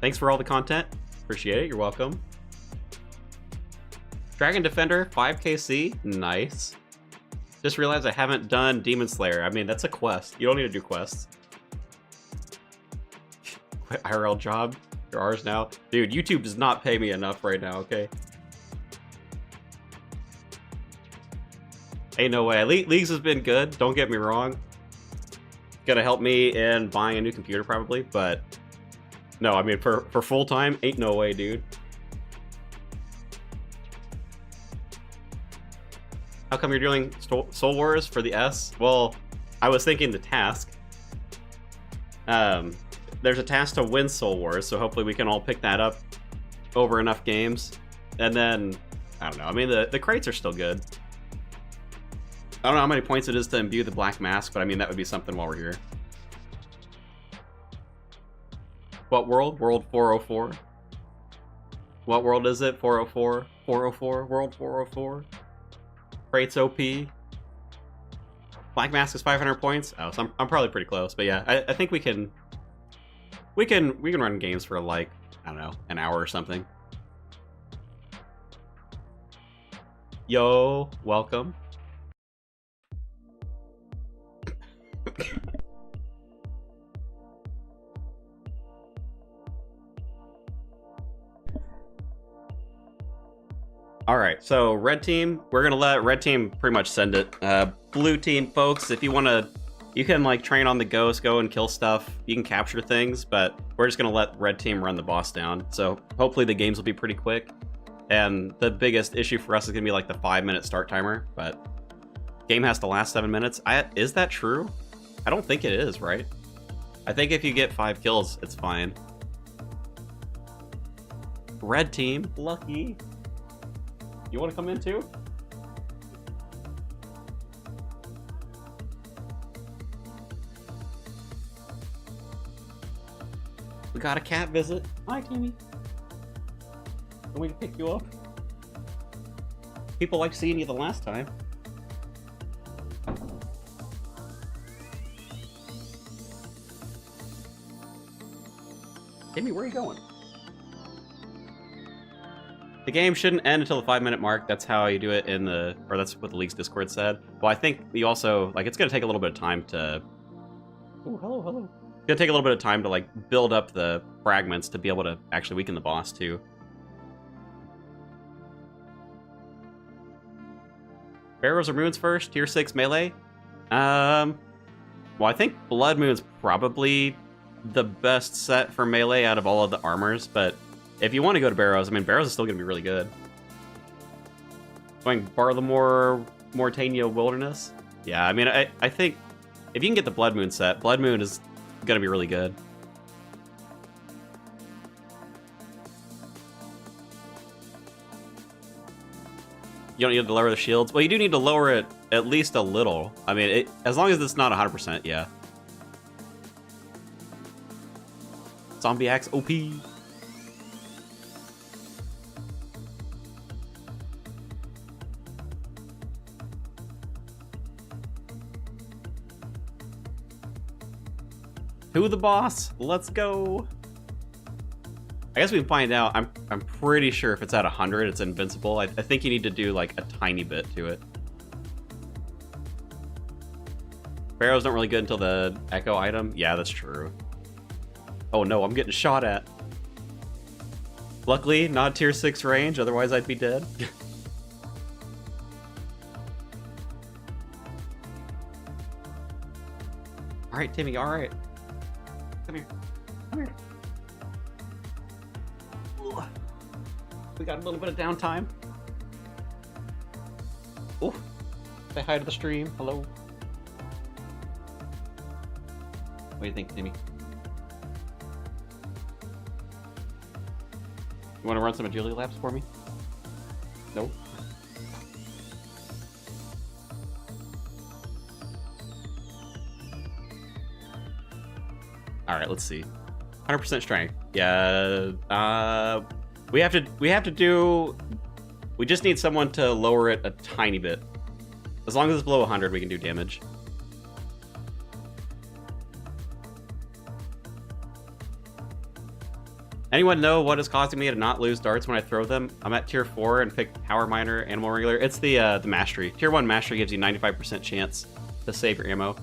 Thanks for all the content. Appreciate it. You're welcome. Dragon Defender 5KC. Nice. Just realized I haven't done Demon Slayer. I mean, that's a quest. You don't need to do quests. Quit IRL job. You're ours now. Dude, YouTube does not pay me enough right now, okay? Ain't no way. Leagues has been good. Don't get me wrong. Gonna help me in buying a new computer probably, but no, I mean, for full-time, ain't no way, dude. How come you're doing Soul Wars for the S? Well, I was thinking the task. There's a task to win Soul Wars, so hopefully we can all pick that up over enough games. And then, I don't know, I mean, the crates are still good. I don't know how many points it is to imbue the Black Mask, but I mean, that would be something while we're here. What world? World 404. What world is it? 404? 404? World 404? Crates OP. Black Mask is 500 points. Oh, so I'm probably pretty close, but yeah, I think we can run games for like, I don't know, an hour or something. Yo, welcome. Alright, so red team, we're gonna let red team pretty much send it. Blue team, folks, if you wanna, you can like train on the ghost, go and kill stuff, you can capture things, but we're just gonna let red team run the boss down. So hopefully the games will be pretty quick. And the biggest issue for us is gonna be like the 5-minute start timer, but game has to last 7 minutes. Is that true? I don't think it is, right? I think if you get 5 kills, it's fine. Red team, lucky. You want to come in too? We got a cat visit. Hi, Timmy. And we can pick you up. People liked seeing you the last time. Timmy, where are you going? The game shouldn't end until the 5-minute mark. That's how you do it in the, or that's what the League's Discord said. Well, I think you also, like, it's gonna take a little bit of time to, oh, hello. It's gonna take a little bit of time to, like, build up the fragments to be able to actually weaken the boss, too. Barrows or Moons first? Tier 6 melee? Well, I think Blood Moon's probably the best set for melee out of all of the armors, but if you want to go to Barrows, I mean, Barrows is still going to be really good. Going Barlamore, Mortania Wilderness? Yeah, I mean, I think if you can get the Blood Moon set, Blood Moon is going to be really good. You don't need to lower the shields? Well, you do need to lower it at least a little. I mean, as long as it's not 100%, yeah. Zombie Axe OP. Who the boss? Let's go. I guess we can find out. I'm pretty sure if it's at 100, it's invincible. I think you need to do like a tiny bit to it. Barrows don't really good until the echo item. Yeah, that's true. Oh no, I'm getting shot at. Luckily, not tier 6 range, otherwise I'd be dead. Alright, Timmy, alright. Come here. Come here. Ooh. We got a little bit of downtime. Ooh. Say hi to the stream. Hello. What do you think, Timmy? You want to run some agility laps for me? Nope. All right, let's see. 100% strength. Yeah. We have to do. We just need someone to lower it a tiny bit. As long as it's below 100, we can do damage. Anyone know what is causing me to not lose darts when I throw them? I'm at tier 4 and pick Power Miner, Animal Wrangler. It's the Mastery. Tier 1 Mastery gives you 95% chance to save your ammo.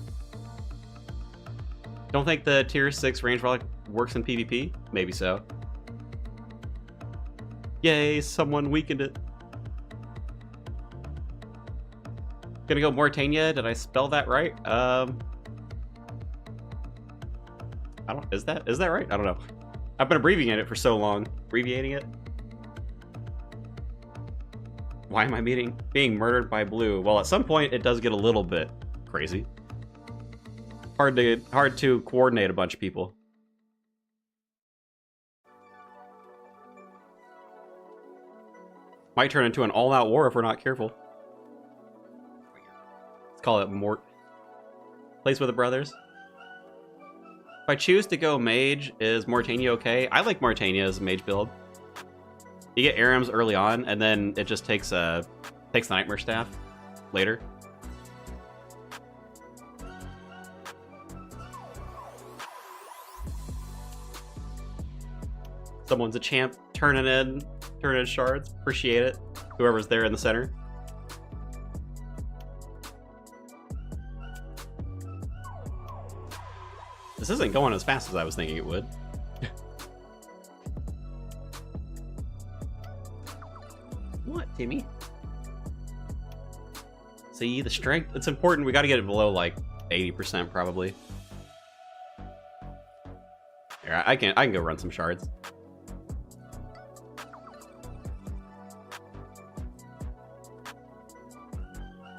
Don't think the tier 6 Range Relic works in PvP? Maybe so. Yay, someone weakened it. Gonna go Mortania. Did I spell that right? I don't. Is that right? I don't know. I've been abbreviating it for so long. Abbreviating it. Why am I being murdered by blue? Well, at some point it does get a little bit crazy. Hard to coordinate a bunch of people. Might turn into an all-out war if we're not careful. Let's call it Mort. Plays with the brothers. If I choose to go mage, is Mortania okay? I like Mortania as a mage build. You get Arams early on, and then it just takes the Nightmare Staff later. Someone's a champ, turning in shards. Appreciate it. Whoever's there in the center. This isn't going as fast as I was thinking it would. What, Timmy? See, the strength, it's important. We gotta get it below like 80% probably. Here, I can go run some shards.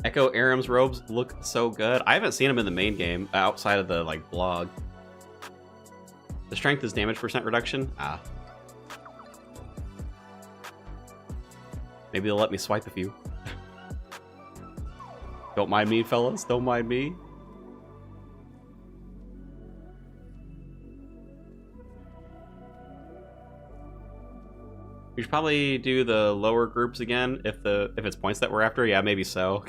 Echo Aram's robes look so good. I haven't seen them in the main game outside of the like blog. The strength is damage % reduction. Ah. Maybe they'll let me swipe a few. Don't mind me, fellas. Don't mind me. We should probably do the lower groups again if it's points that we're after. Yeah, maybe so.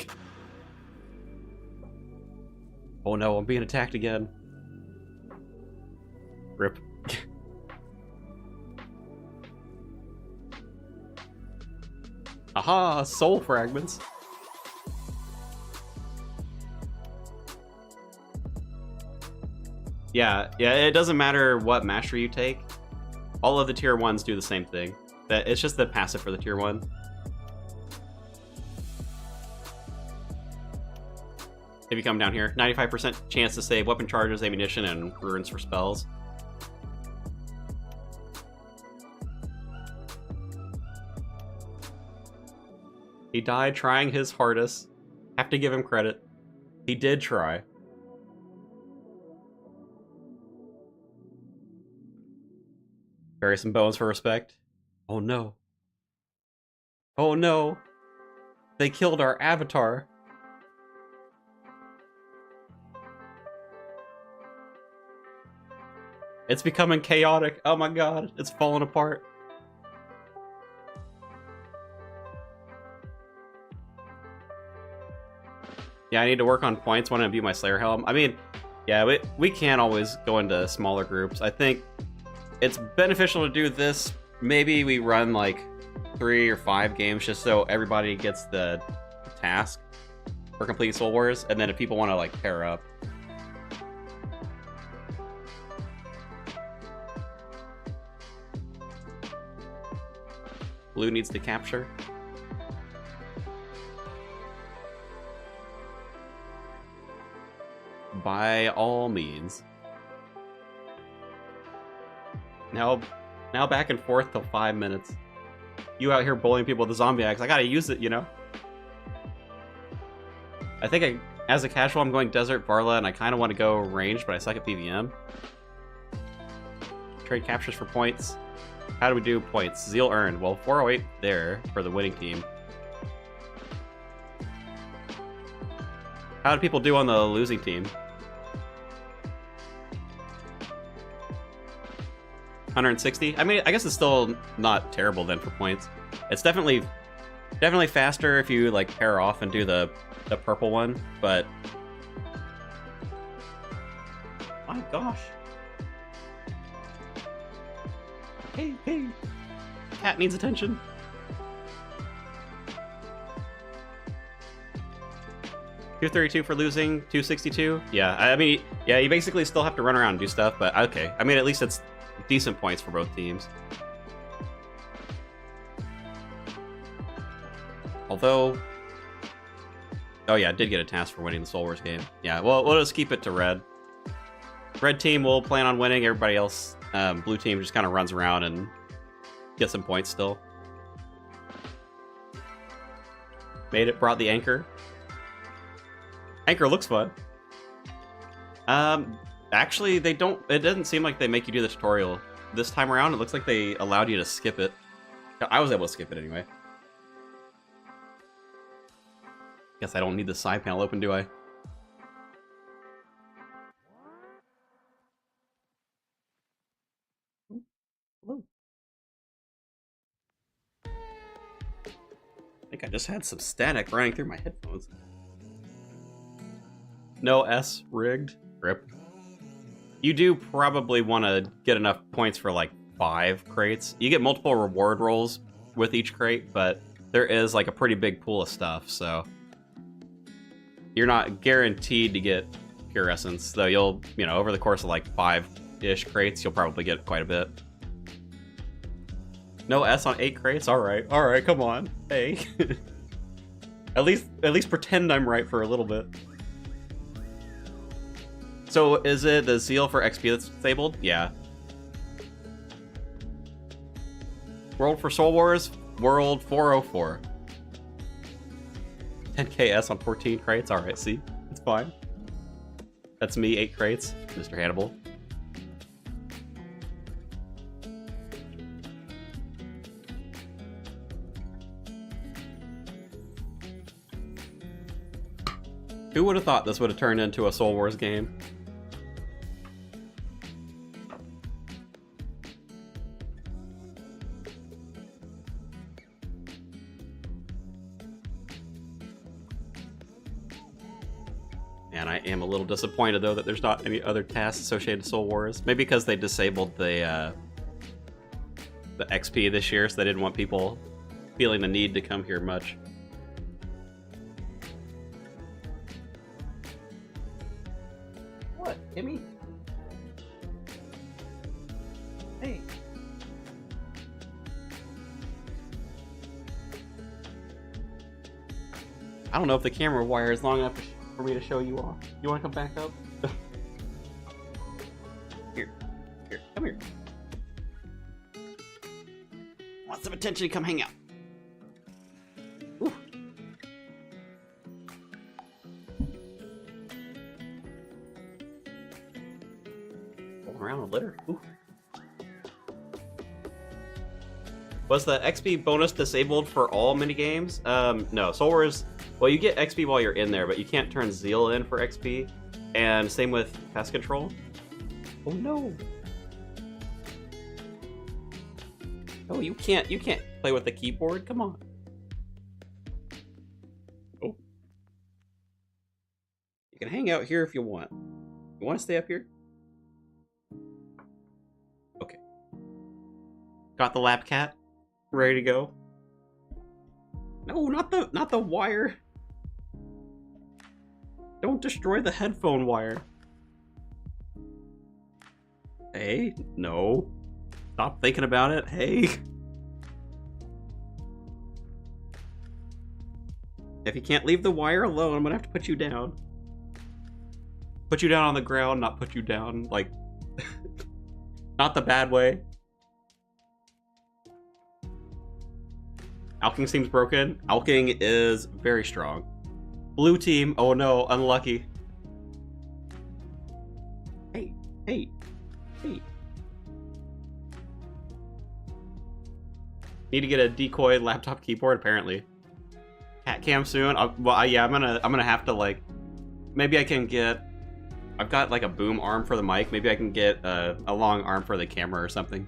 Oh no, I'm being attacked again. Rip. Aha, soul fragments. Yeah, it doesn't matter what mastery you take. All of the tier 1s do the same thing. It's just the passive for the tier 1. If you come down here, 95% chance to save weapon charges, ammunition, and runes for spells. He died trying his hardest. Have to give him credit. He did try. Bury some bones for respect. Oh no. Oh no. They killed our avatar. It's becoming chaotic. Oh my god, it's falling apart. Yeah, I need to work on points when I view my Slayer Helm. I mean, yeah, we can't always go into smaller groups. I think it's beneficial to do this. Maybe we run like 3 or 5 games just so everybody gets the task for complete Soul Wars, and then if people want to like pair up. Blue needs to capture. By all means. Now back and forth till 5 minutes. You out here bullying people with the zombie axe. I gotta use it, you know? I think as a casual, I'm going Desert Varla, and I kind of want to go ranged, but I suck at PVM. Trade captures for points. How do we do points? Zeal earned. Well, 408 there for the winning team. How do people do on the losing team? 160? I mean, I guess it's still not terrible then for points. It's definitely faster if you like pair off and do the purple one, but my gosh. Hey, cat needs attention. $232 for losing, $262. Yeah, I mean, yeah, you basically still have to run around and do stuff, but okay. I mean, at least it's decent points for both teams. Although, oh yeah, I did get a task for winning the Soul Wars game. Yeah, well, we'll just keep it to red. Red team will plan on winning. Everybody else, blue team just kind of runs around and gets some points still. Made it, brought the anchor. Anchor looks fun. Actually, they don't. It doesn't seem like they make you do the tutorial this time around. It looks like they allowed you to skip it. I was able to skip it anyway. Guess I don't need the side panel open, do I? Hello. I think I just had some static running through my headphones. No S rigged. Rip. You do probably want to get enough points for like 5 crates. You get multiple reward rolls with each crate, but there is like a pretty big pool of stuff, so you're not guaranteed to get pure essence, though you'll, you know, over the course of like 5-ish crates, you'll probably get quite a bit. No S on 8 crates? Alright, come on. Hey. At least pretend I'm right for a little bit. So is it the Zeal for XP that's disabled? Yeah. World for Soul Wars, World 404. 10k S on 14 crates? Alright, see? It's fine. That's me, 8 crates. Mr. Hannibal. Who would have thought this would have turned into a Soul Wars game? And I am a little disappointed, though, that there's not any other tasks associated to Soul Wars. Maybe because they disabled the XP this year, so they didn't want people feeling the need to come here much. What, Kimmy? Hey. I don't know if the camera wire is long enough for me to show you off. You want to come back up? Here, come here. Want some attention? Come hang out. Ooh. Rolling around a litter. Ooh. Was the XP bonus disabled for all minigames? No. Soul Wars. Well, you get XP while you're in there, but you can't turn Zeal in for XP. And same with Pest Control. Oh no! Oh, you can't play with the keyboard. Come on. Oh. You can hang out here if you want. You want to stay up here? Okay. Got the lap cat ready to go. No, not the wire. Don't destroy the headphone wire. Hey, no. Stop thinking about it. Hey. If you can't leave the wire alone, I'm gonna have to put you down. Put you down on the ground, not put you down, like, not the bad way. Alking seems broken. Alking is very strong. Blue team, oh no, unlucky. Hey. Need to get a decoy laptop keyboard, apparently. Cat cam soon. Yeah, I'm gonna have to, like, maybe I can get. I've got like a boom arm for the mic. Maybe I can get a long arm for the camera or something.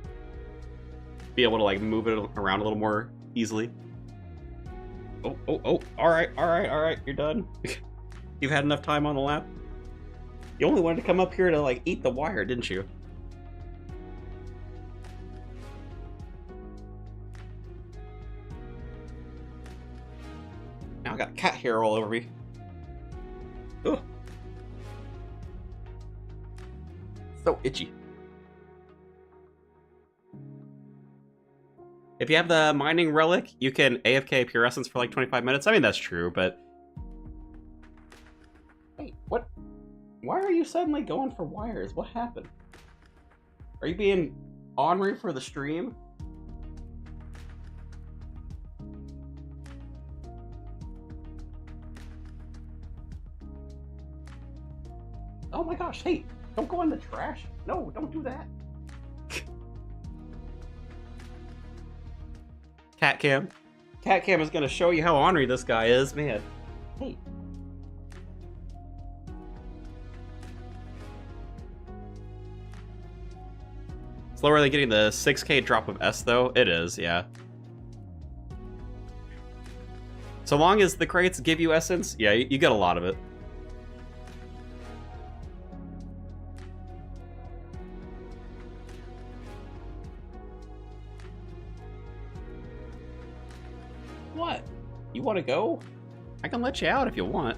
Be able to like move it around a little more easily. Oh. All right. You're done. You've had enough time on the lap. You only wanted to come up here to like eat the wire, didn't you? Now I got cat hair all over me. Ugh. So itchy. If you have the mining relic, you can AFK Pure Essence for like 25 minutes. I mean, that's true, but... Wait, what? Why are you suddenly going for wires? What happened? Are you being ornery for the stream? Oh my gosh, hey! Don't go in the trash. No, don't do that. Cat cam. Cat cam is gonna show you how ornery this guy is, man. Hey. Slower than getting the 6K drop of S though? It is, yeah. So long as the crates give you essence, yeah, you get a lot of it. What? You want to go? I can let you out if you want.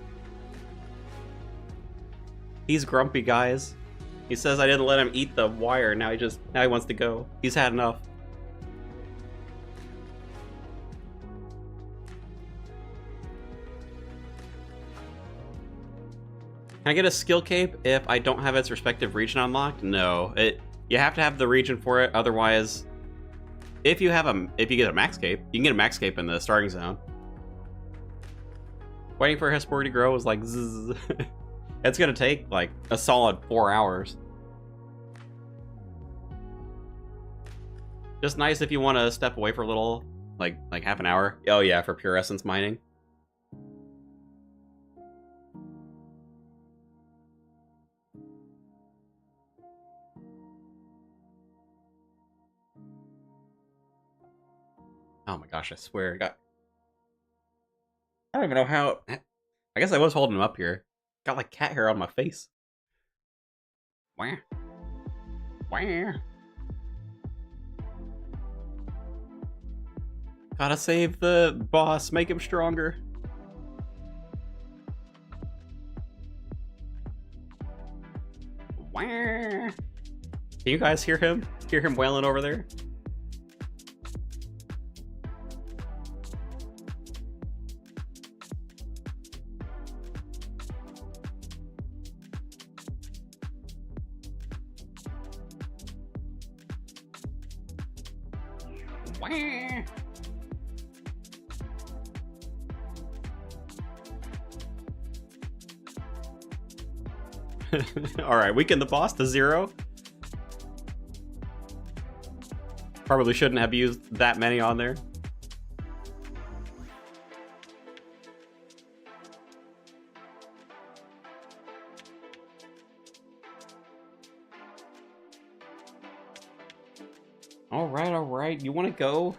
He's grumpy, guys. He says I didn't let him eat the wire. Now he wants to go. He's had enough. Can I get a skill cape if I don't have its respective region unlocked? No. You have to have the region for it, otherwise. If you get a max cape, you can get a max cape in the starting zone. Waiting for Hesper to grow is like zzz. It's gonna take like a solid 4 hours. Just nice if you want to step away for a little, like half an hour. Oh yeah, for pure essence mining. Oh my gosh, I swear. I don't even know how... I guess I was holding him up here. Got like cat hair on my face. Wah. Wah. Gotta save the boss, make him stronger. Wah. Can you guys hear him? Hear him wailing over there? Alright, weaken the boss to 0. Probably shouldn't have used that many on there. Alright, you wanna go?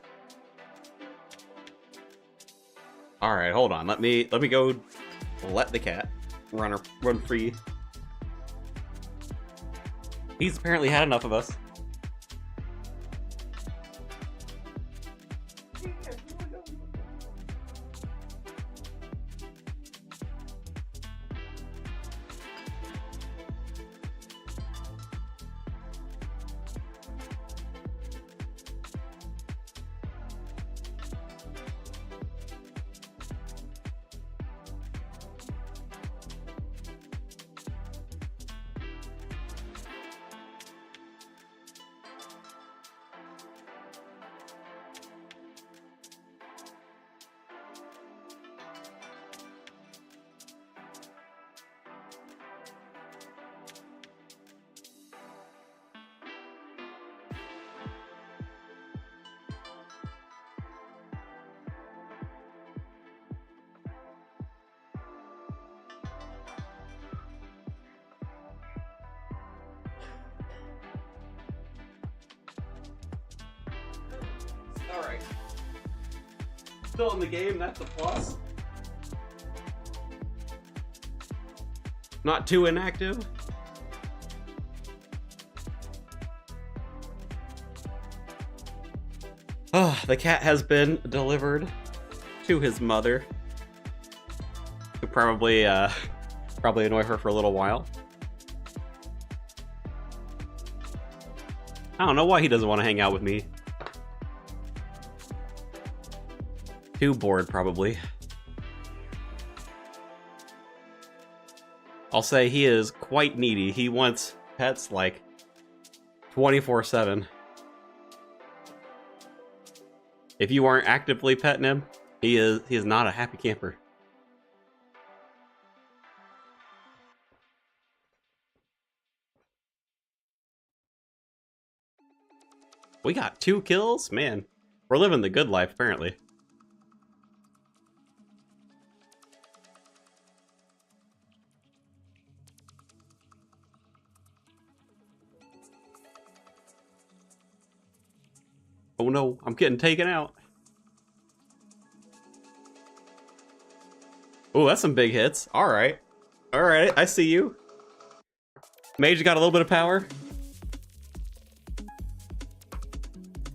Alright, hold on. Let me go let the cat run free. He's apparently had enough of us. Still in the game, that's a plus. Not too inactive. Oh, the cat has been delivered to his mother, who probably annoy her for a little while. I don't know why he doesn't want to hang out with me. Too bored, probably. I'll say he is quite needy. He wants pets like 24/7. If you aren't actively petting him, he is not a happy camper. We got 2 kills? Man, we're living the good life, apparently. Oh no, I'm getting taken out. Oh, that's some big hits. Alright. Alright, I see you. Mage got a little bit of power.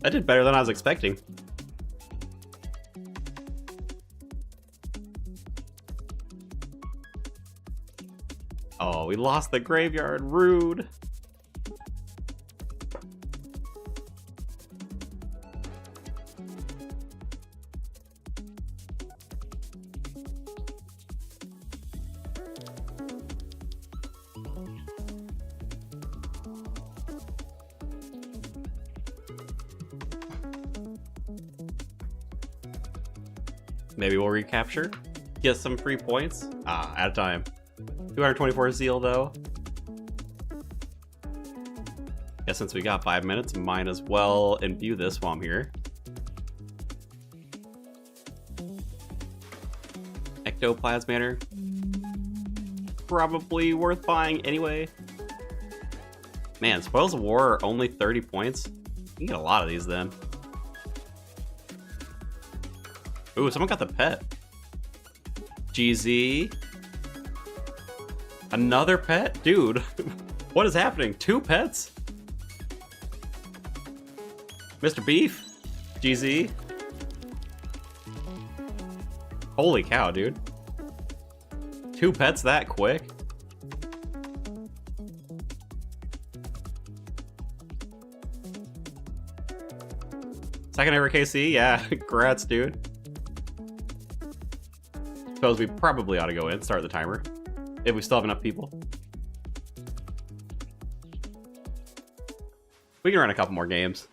That did better than I was expecting. Oh, we lost the graveyard. Rude. Maybe we'll recapture. Get some free points. Ah, out of time. 224 zeal though. Guess since we got 5 minutes, might as well imbue this while I'm here. Ectoplasmator. Probably worth buying anyway. Man, Spoils of War are only 30 points. You can get a lot of these then. Ooh, someone got the pet. GZ. Another pet? Dude, what is happening? 2 pets? Mr. Beef? GZ? Holy cow, dude. 2 pets that quick? Second ever KC? Yeah, congrats, dude. Suppose we probably ought to go in, start the timer. If we still have enough people. We can run a couple more games.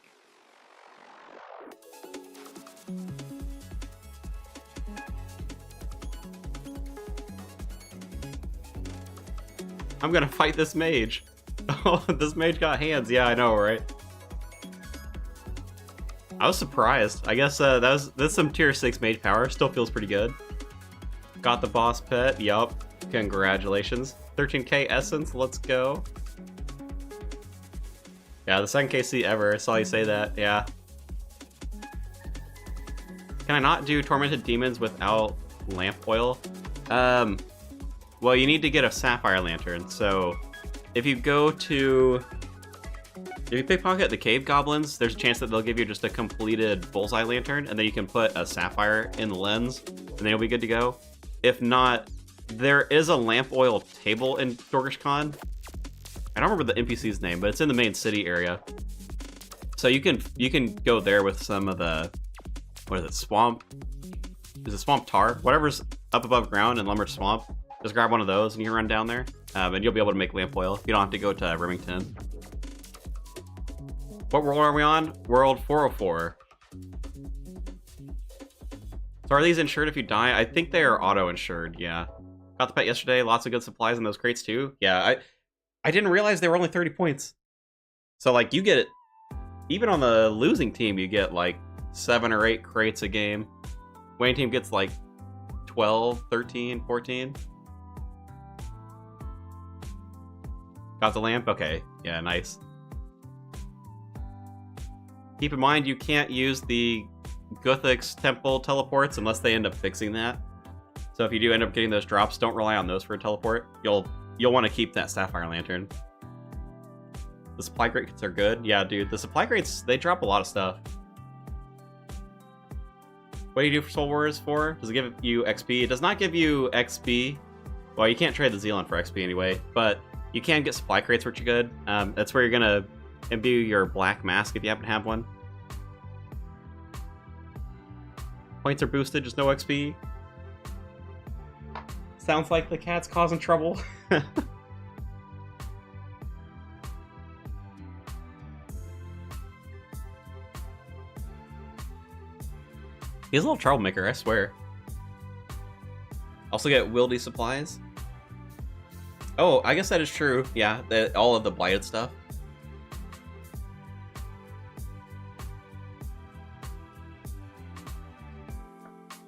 I'm gonna fight this mage. Oh, this mage got hands. Yeah, I know, right? I was surprised. I guess that's some tier 6 mage power. Still feels pretty good. Got the boss pet. Yup. Congratulations. 13k essence. Let's go. Yeah, the second KC ever. I saw you say that. Yeah. Can I not do Tormented Demons without lamp oil? Well, you need to get a sapphire lantern. So if you go to... if you pickpocket the cave goblins, there's a chance that they'll give you just a completed bullseye lantern, and then you can put a sapphire in the lens, and then you'll be good to go. If not, there is a lamp oil table in Dorkish Con. I don't remember the NPC's name, but it's in the main city area. So you can go there with some of the, what is it, swamp? Is it swamp tar? Whatever's up above ground in Lumber Swamp. Just grab one of those and you can run down there, and you'll be able to make lamp oil. You don't have to go to Remington. What world are we on? World 404. So are these insured if you die? I think they are auto-insured, yeah. Got the pet yesterday, lots of good supplies in those crates too. Yeah, I didn't realize they were only 30 points. So like you get, even on the losing team, you get like 7 or 8 crates a game. Winning team gets like 12, 13, 14. Got the lamp? Okay, yeah, nice. Keep in mind you can't use the Guthix Temple teleports unless they end up fixing that. So if you do end up getting those drops, don't rely on those for a teleport. You'll want to keep that Sapphire Lantern. The supply crates are good. Yeah, dude, the supply crates, they drop a lot of stuff. What do you do for Soul Wars for? Does it give you XP? It does not give you XP. Well, you can't trade the Zealon for XP anyway, but you can get supply crates, which are good. That's where you're gonna imbue your black mask if you happen to have one. Points are boosted, just no XP. Sounds like the cat's causing trouble. He's a little troublemaker, I swear. Also get wieldy supplies. Oh, I guess that is true. Yeah, all of the blighted stuff.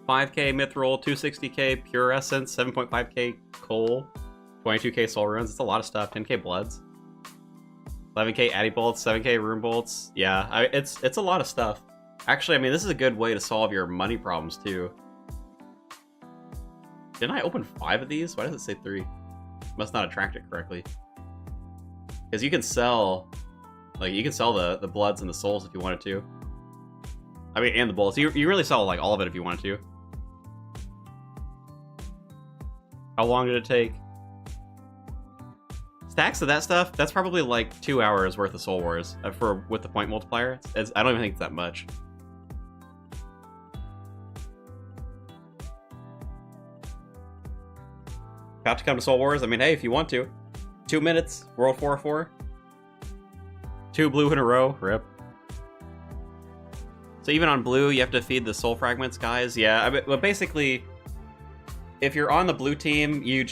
$5K Mithril, 260K Pure Essence, 7.5K Coal, 22K Soul Runes. It's a lot of stuff. 10K Bloods, 11K Addy Bolts, 7K Rune Bolts. Yeah, it's a lot of stuff. Actually, I mean, this is a good way to solve your money problems too. Didn't I open 5 of these? Why does it say 3? Must not have tracked it correctly. Because you can sell, like, you can sell the Bloods and the Souls if you wanted to. I mean, and the Bolts. You really sell like all of it if you wanted to. How long did it take? Stacks of that stuff, that's probably like 2 hours worth of Soul Wars with the point multiplier. I don't even think it's that much. About to come to Soul Wars? I mean, hey, if you want to. 2 minutes, World 404. 2 blue in a row, rip. So even on blue, you have to feed the soul fragments, guys. Yeah, but basically, if you're on the blue team, you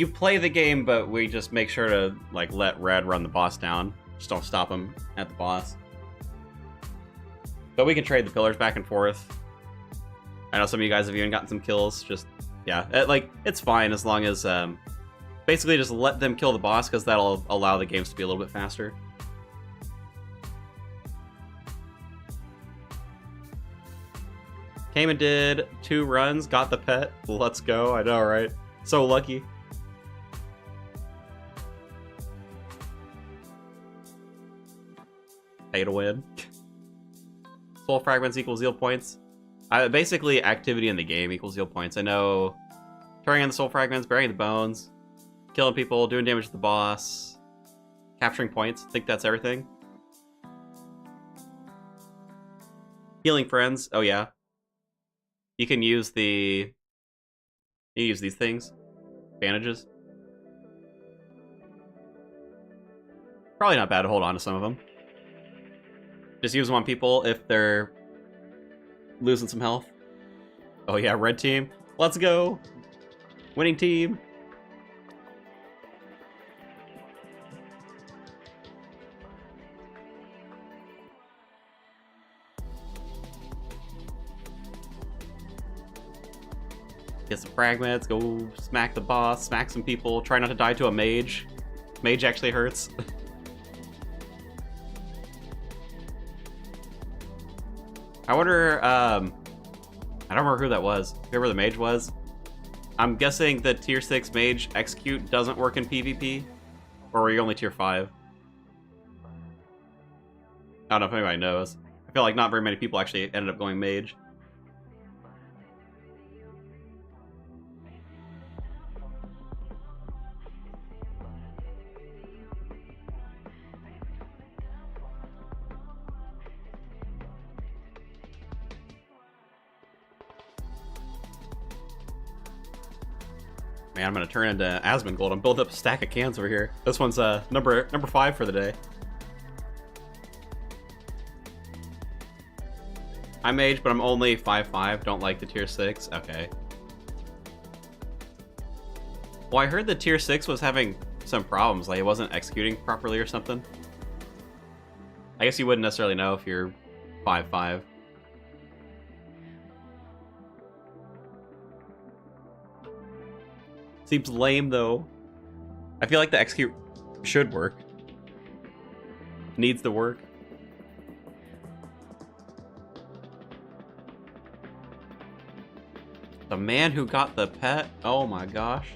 play the game, but we just make sure to like let red run the boss down. Just don't stop him at the boss. But we can trade the pillars back and forth. I know some of you guys have even gotten some kills. Just, yeah, it's fine as long as basically just let them kill the boss, because that'll allow the games to be a little bit faster. Came and did 2 runs, got the pet. Let's go. I know, right? So lucky. Pay to win. Soul fragments equals zeal points. Basically, activity in the game equals zeal points. I know turning on the soul fragments, burying the bones, killing people, doing damage to the boss, capturing points. I think that's everything. Healing friends. Oh yeah. You can use these things. Bandages. Probably not bad to hold on to some of them. Just use them on people if they're losing some health. Oh yeah, red team. Let's go. Winning team. Get some fragments, go smack the boss, smack some people, try not to die to a mage. Mage actually hurts. I wonder, I don't remember who that was. Whoever the mage was. I'm guessing the tier 6 mage execute doesn't work in PvP? Or were you only tier 5? I don't know if anybody knows. I feel like not very many people actually ended up going mage. Man, I'm gonna turn into Asmongold and build up a stack of cans over here. This one's number 5 for the day. I'm mage, but I'm only 5'5". Don't like the tier 6. Okay. Well, I heard the tier 6 was having some problems, like it wasn't executing properly or something. I guess you wouldn't necessarily know if you're 5'5". Seems lame, though. I feel like the execute should work. Needs to work. The man who got the pet? Oh my gosh.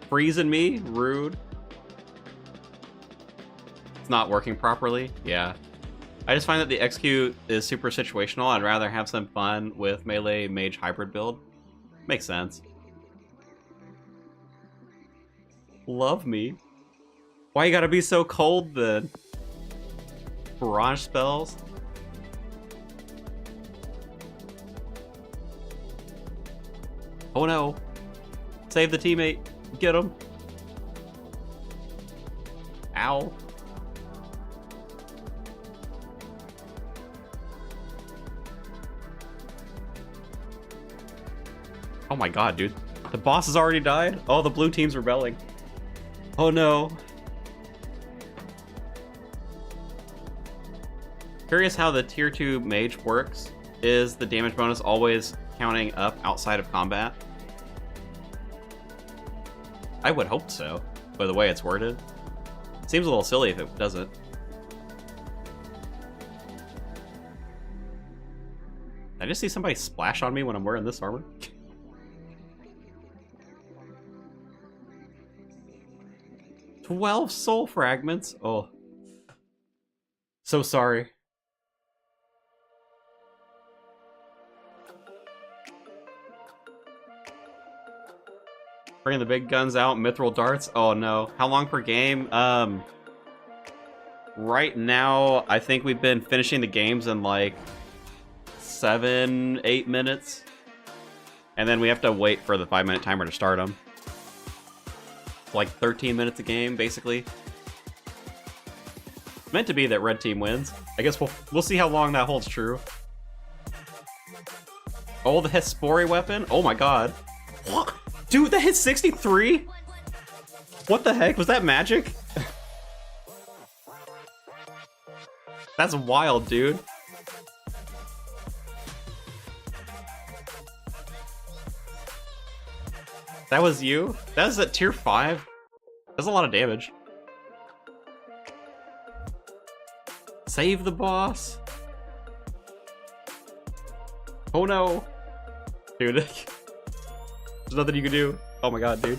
Freezing me? Rude. It's not working properly? Yeah. I just find that the execute is super situational. I'd rather have some fun with melee mage hybrid build. Makes sense. Love me. Why you gotta be so cold then? Barrage spells? Oh no. Save the teammate. Get him. Ow. Oh my god, dude. The boss has already died? Oh, the blue team's rebelling. Oh no. Curious how the tier 2 mage works. Is the damage bonus always counting up outside of combat? I would hope so, by the way it's worded. Seems a little silly if it doesn't. Did I just see somebody splash on me when I'm wearing this armor? 12 soul fragments? Oh. So sorry. Bringing the big guns out, mithril darts. Oh no. How long per game? Right now, I think we've been finishing the games in like 7-8 minutes. And then we have to wait for the 5-minute timer to start them. Like 13 minutes a game, basically. Meant to be that red team wins. I guess we'll see how long that holds true. Oh, the Hespori weapon? Oh my god. What? Dude, that hit 63? What the heck? Was that magic? That's wild, dude. That was you? That was at tier 5? That's a lot of damage. Save the boss. Oh no. Dude. There's nothing you can do. Oh my god, dude.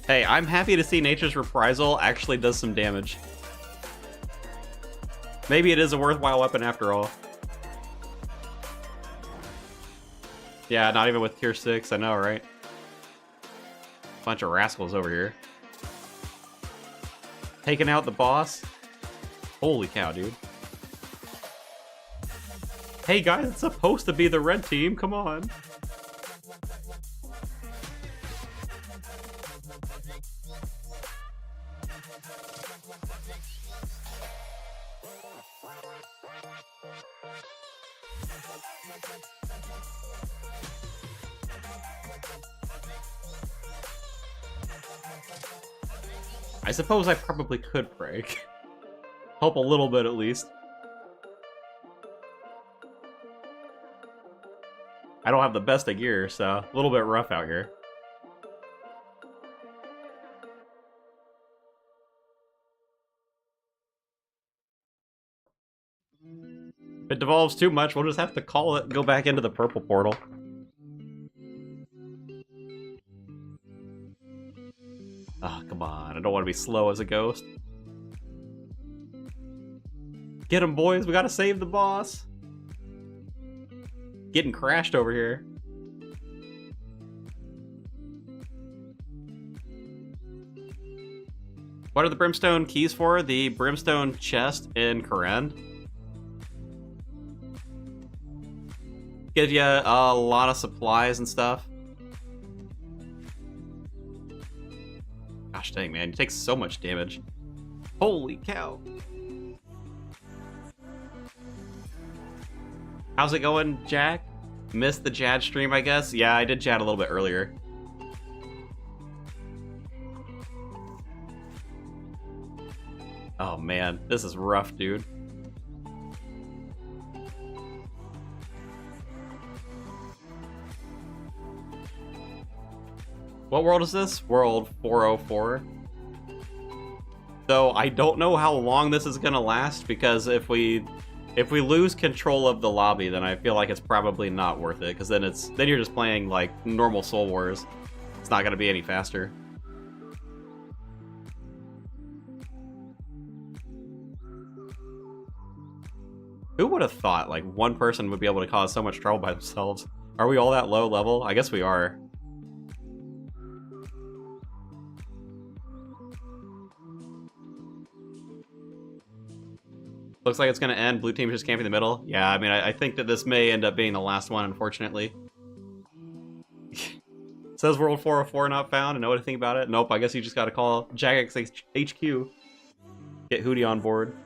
Hey, I'm happy to see Nature's Reprisal actually does some damage. Maybe it is a worthwhile weapon after all. Yeah, not even with tier 6, I know, right? Bunch of rascals over here. Taking out the boss? Holy cow, dude. Hey guys, it's supposed to be the red team, come on. I suppose I probably could pray. Help a little bit at least. I don't have the best of gear, so a little bit rough out here. If it devolves too much, we'll just have to call it and go back into the purple portal. Oh, come on. I don't want to be slow as a ghost. Get him, boys. We gotta save the boss. Getting crashed over here. What are the brimstone keys for? The brimstone chest in Koren. Give you a lot of supplies and stuff. Gosh dang, man. You take so much damage. Holy cow. How's it going, Jack? Missed the Jad stream, I guess? Yeah, I did Jad a little bit earlier. Oh man, this is rough, dude. What world is this? World 404. Though I don't know how long this is gonna last, because if we lose control of the lobby, then I feel like it's probably not worth it, because then you're just playing like normal Soul Wars. It's not gonna be any faster. Who would have thought like one person would be able to cause so much trouble by themselves? Are we all that low level? I guess we are. Looks like it's going to end. Blue team's just camping in the middle. Yeah, I mean, I think that this may end up being the last one, unfortunately. Says World 404 not found, and know anything about it? Nope, I guess you just got to call Jagex HQ. Get Hootie on board.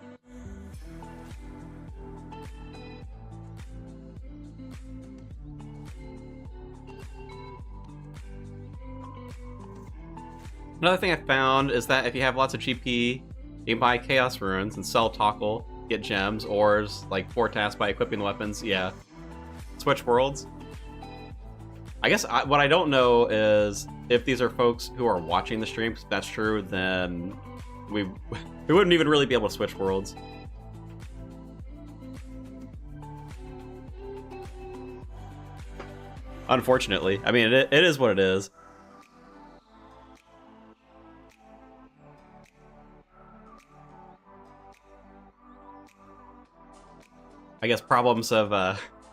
Another thing I found is that if you have lots of GP, you can buy Chaos Runes and sell Tockle, get gems, ores, like 4 tasks by equipping the weapons. Yeah. Switch worlds. I guess what I don't know is if these are folks who are watching the stream. If that's true, then we wouldn't even really be able to switch worlds. Unfortunately. I mean, it is what it is. I guess problems of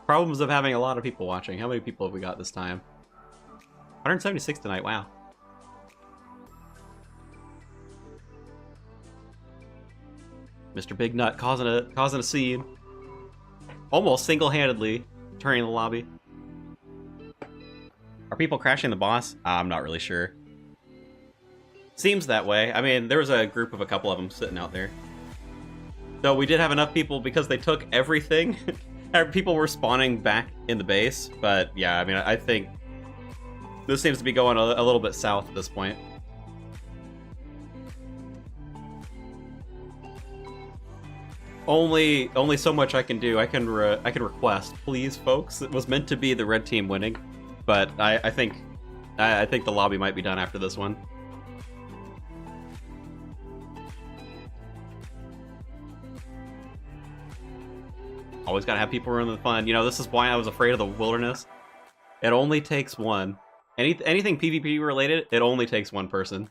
having a lot of people watching. How many people have we got this time? 176 tonight. Wow. Mr. Big Nut causing a scene. Almost single-handedly turning the lobby. Are people crashing the boss? I'm not really sure. Seems that way. I mean, there was a group of a couple of them sitting out there. Though we did have enough people because they took everything. People were spawning back in the base, but yeah, I mean, I think this seems to be going a little bit south at this point. Only so much I can do. I can request, please, folks. It was meant to be the red team winning, but I think the lobby might be done after this one. Always gotta have people ruin the fun. You know, this is why I was afraid of the wilderness. It only takes one. Anything PvP related, it only takes one person.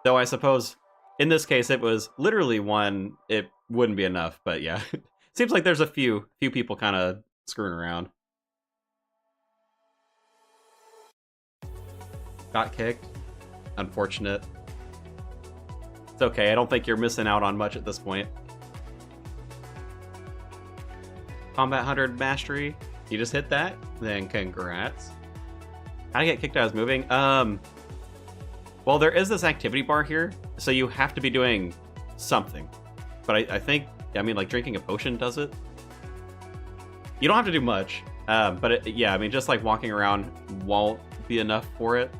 Though I suppose, in this case, it was literally one, it wouldn't be enough, but yeah. Seems like there's a few people kind of screwing around. Got kicked. Unfortunate. It's okay, I don't think you're missing out on much at this point. Combat 100 Mastery. You just hit that? Then congrats. How'd I get kicked out as moving? Well, there is this activity bar here, so you have to be doing something. But I think, I mean, like drinking a potion does it. You don't have to do much, but yeah, I mean, just like walking around won't be enough for it.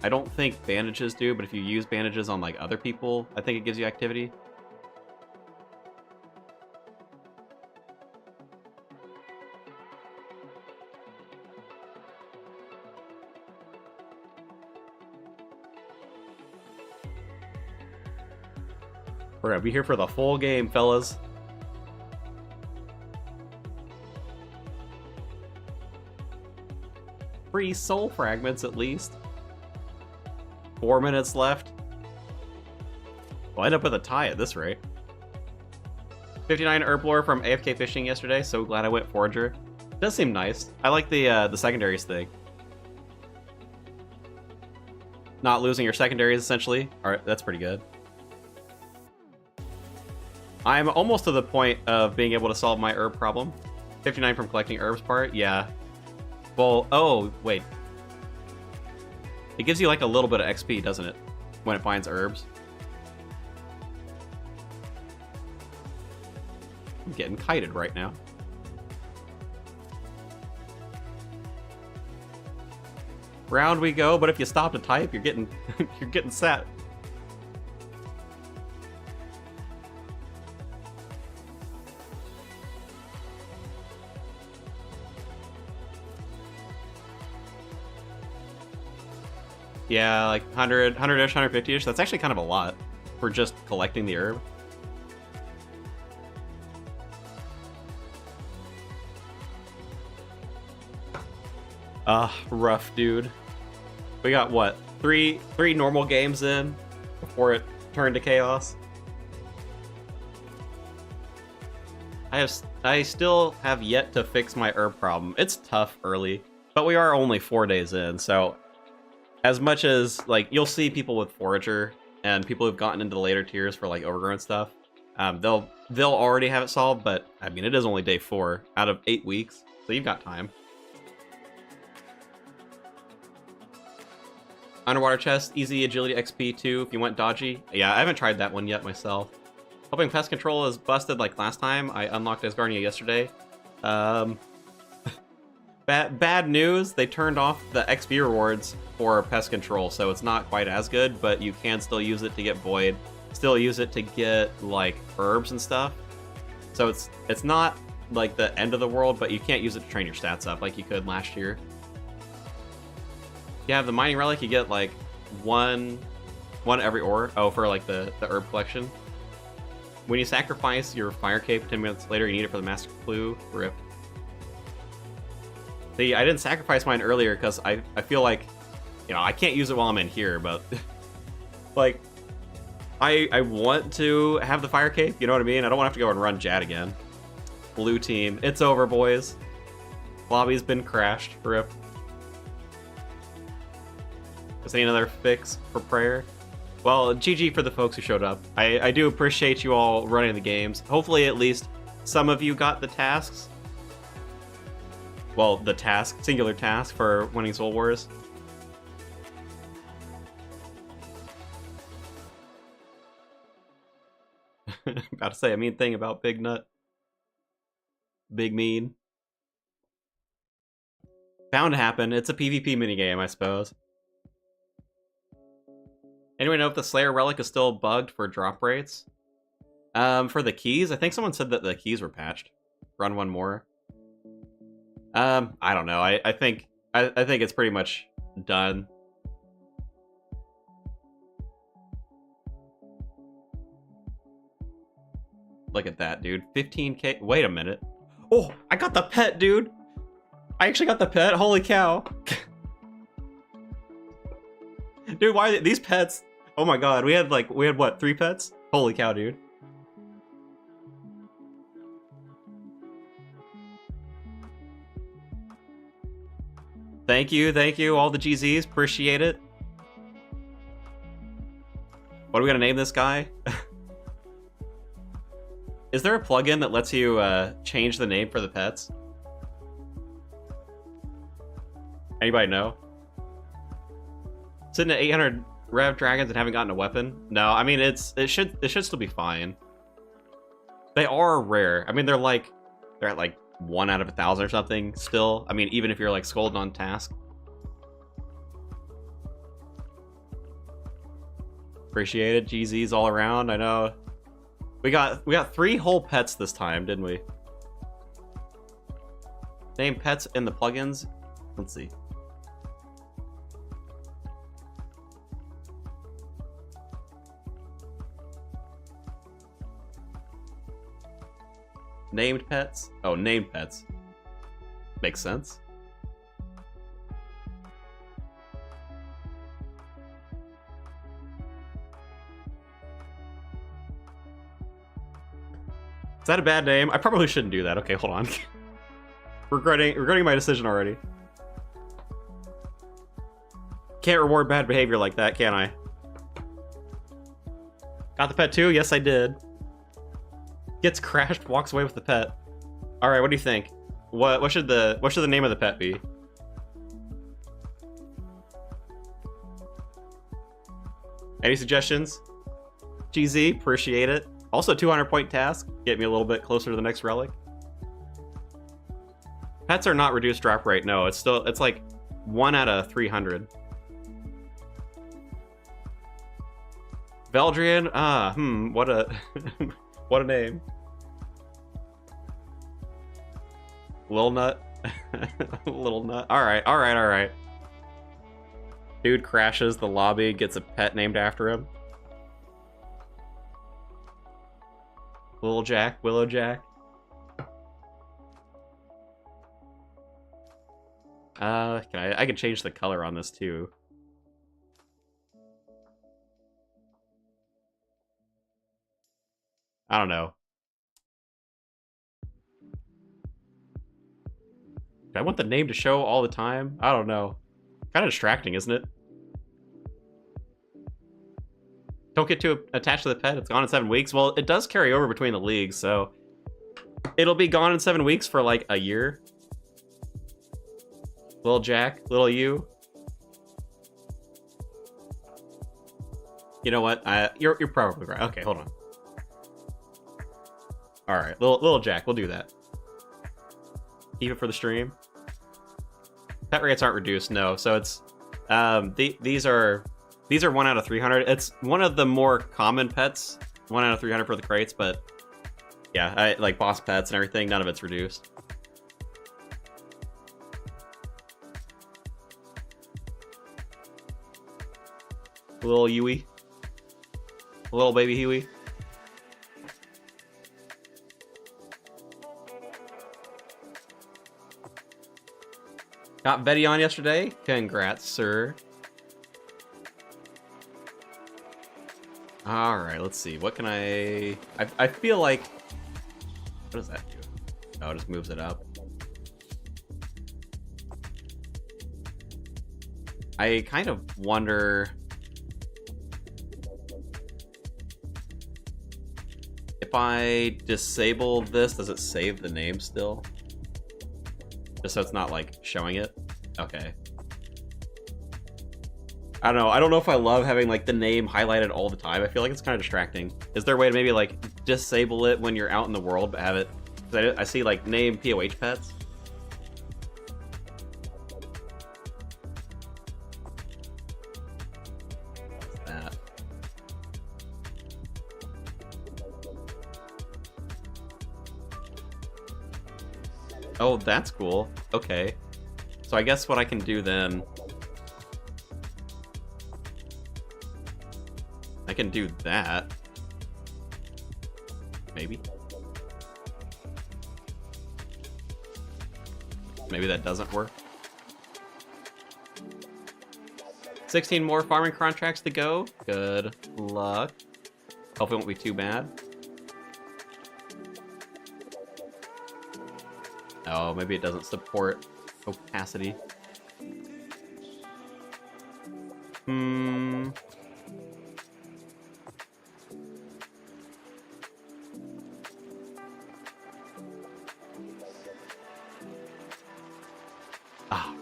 I don't think bandages do, but if you use bandages on like other people, I think it gives you activity. We're gonna be here for the full game, fellas. Free soul fragments, at least. 4 minutes left. We'll end up with a tie at this rate. 59 Herblore from AFK fishing yesterday. So glad I went Forager. Does seem nice. I like the secondaries thing. Not losing your secondaries, essentially. Alright, that's pretty good. I'm almost to the point of being able to solve my herb problem. 59 from collecting herbs part, yeah. Well, oh, wait. It gives you like a little bit of XP, doesn't it? When it finds herbs. I'm getting kited right now. Round we go, but if you stop to type, you're getting you're getting set. Yeah, like 100, 100-ish, 150-ish. That's actually kind of a lot for just collecting the herb. Rough, dude. We got, what, three normal games in before it turned to chaos? I still have yet to fix my herb problem. It's tough early, but we are only 4 days in, so as much as, like, you'll see people with Forager and people who've gotten into the later tiers for, like, overgrown stuff, they'll already have it solved, but, I mean, it is only day 4 out of 8 weeks, so you've got time. Underwater chest, easy agility XP too if you went dodgy. Yeah, I haven't tried that one yet myself. Hoping pest control is busted like last time. I unlocked Asgarnia yesterday. Bad news, they turned off the XP rewards for pest control, so it's not quite as good, but you can still use it to get void. Still use it to get like herbs and stuff. So it's not like the end of the world, but you can't use it to train your stats up like you could last year. Yeah, the mining relic, you get like one every ore. Oh, for like the herb collection. When you sacrifice your fire cape 10 minutes later, you need it for the master clue. Rip. See, I didn't sacrifice mine earlier because I feel like, you know, I can't use it while I'm in here, but like I want to have the fire cape, you know what I mean? I don't want to have to go and run Jad again. Blue team, it's over, boys. Lobby's been crashed. Rip. Is there another fix for prayer? Well, GG for the folks who showed up. I do appreciate you all running the games. Hopefully at least some of you got the tasks. Well, the task, singular task for winning Soul Wars. About to say a mean thing about Big Nut. Big mean. Bound to happen. It's a PvP minigame, I suppose. Anyone know if the Slayer Relic is still bugged for drop rates? For the keys, I think someone said that the keys were patched. Run one more. I don't know. I think it's pretty much done. Look at that, dude. 15k. Wait a minute. Oh, I got the pet, dude. I actually got the pet. Holy cow. Dude, why are these pets? Oh my god, we had what, 3 pets? Holy cow, dude. Thank you, all the GZs, appreciate it. What are we gonna name this guy? Is there a plugin that lets you change the name for the pets? Anybody know? Sitting at 800 Rev Dragons and haven't gotten a weapon? No, I mean it should still be fine. They are rare. I mean they're at like 1 out of 1,000 or something still. I mean even if you're like scolding on task. Appreciate it, GZs all around. I know. We got 3 whole pets this time, didn't we? Name pets in the plugins. Let's see. Named pets? Oh, named pets. Makes sense. Is that a bad name? I probably shouldn't do that. Okay, hold on. regretting my decision already. Can't reward bad behavior like that, can I? Got the pet too? Yes, I did. Gets crashed, walks away with the pet. All right, what do you think? What should the name of the pet be? Any suggestions? GZ, appreciate it. Also 200-point task, get me a little bit closer to the next relic. Pets are not reduced drop rate. No, it's like 1 out of 300. Veldrian, what a what a name. Lil Nut. Little Nut. Alright. Dude crashes the lobby, gets a pet named after him. Willow Jack. I can change the color on this too. I don't know. Do I want the name to show all the time? I don't know. Kind of distracting, isn't it? Don't get too attached to the pet. It's gone in 7 weeks. Well, it does carry over between the leagues, so it'll be gone in 7 weeks for like a year. Little Jack, little you. You know what? You're probably right. Okay, hold on. All right, little Jack, we'll do that. Keep it for the stream. Pet rates aren't reduced, no. So it's these are 1 out of 300. It's one of the more common pets, 1 out of 300 for the crates, but yeah, I like boss pets and everything. None of it's reduced. Little Yui, little baby Huey. Got Betty on yesterday. Congrats, sir. All right, let's see. What can I feel like... What does that do? Oh, it just moves it up. I kind of wonder... If I disable this, does it save the name still? Just so it's not, like, showing it? Okay. I don't know. I don't know if I love having, like, the name highlighted all the time. I feel like it's kind of distracting. Is there a way to maybe, like, disable it when you're out in the world, but have it... Because I see, like, name POH pets. What's that? Oh, that's cool. Okay. So I guess what I can do then... I can do that. Maybe. Maybe that doesn't work. 16 more farming contracts to go. Good luck. Hopefully it won't be too bad. Oh, maybe it doesn't support opacity.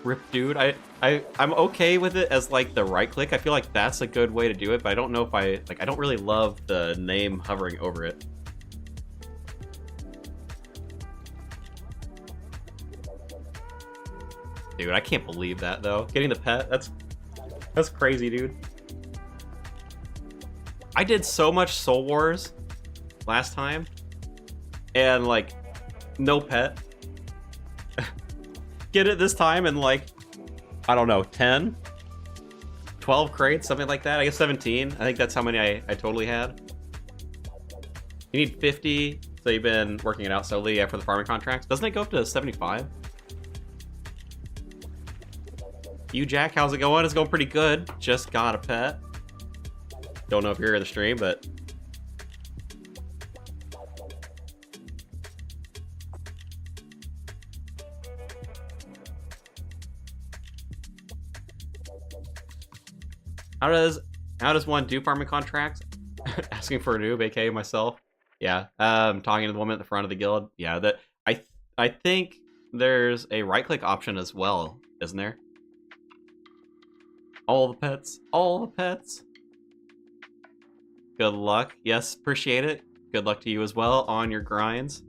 Rip, dude. I'm okay with it as like the right click. I feel like that's a good way to do it, but I don't know if I don't really love the name hovering over it. Dude, I can't believe that though. Getting the pet, that's crazy, dude. I did so much Soul Wars last time and like no pet. Get it this time in like, I don't know, 10? 12 crates, something like that. I guess 17. I think that's how many I totally had. You need 50, so you've been working it out slowly after the farming contracts. Doesn't it go up to 75? You, Jack, how's it going? It's going pretty good. Just got a pet. Don't know if you're here in the stream, but... How does one do farming contracts? Asking for a noob, aka myself. Yeah. Talking to the woman at the front of the guild. Yeah, that I think there's a right-click option as well, isn't there? All the pets. All the pets. Good luck. Yes, appreciate it. Good luck to you as well on your grinds.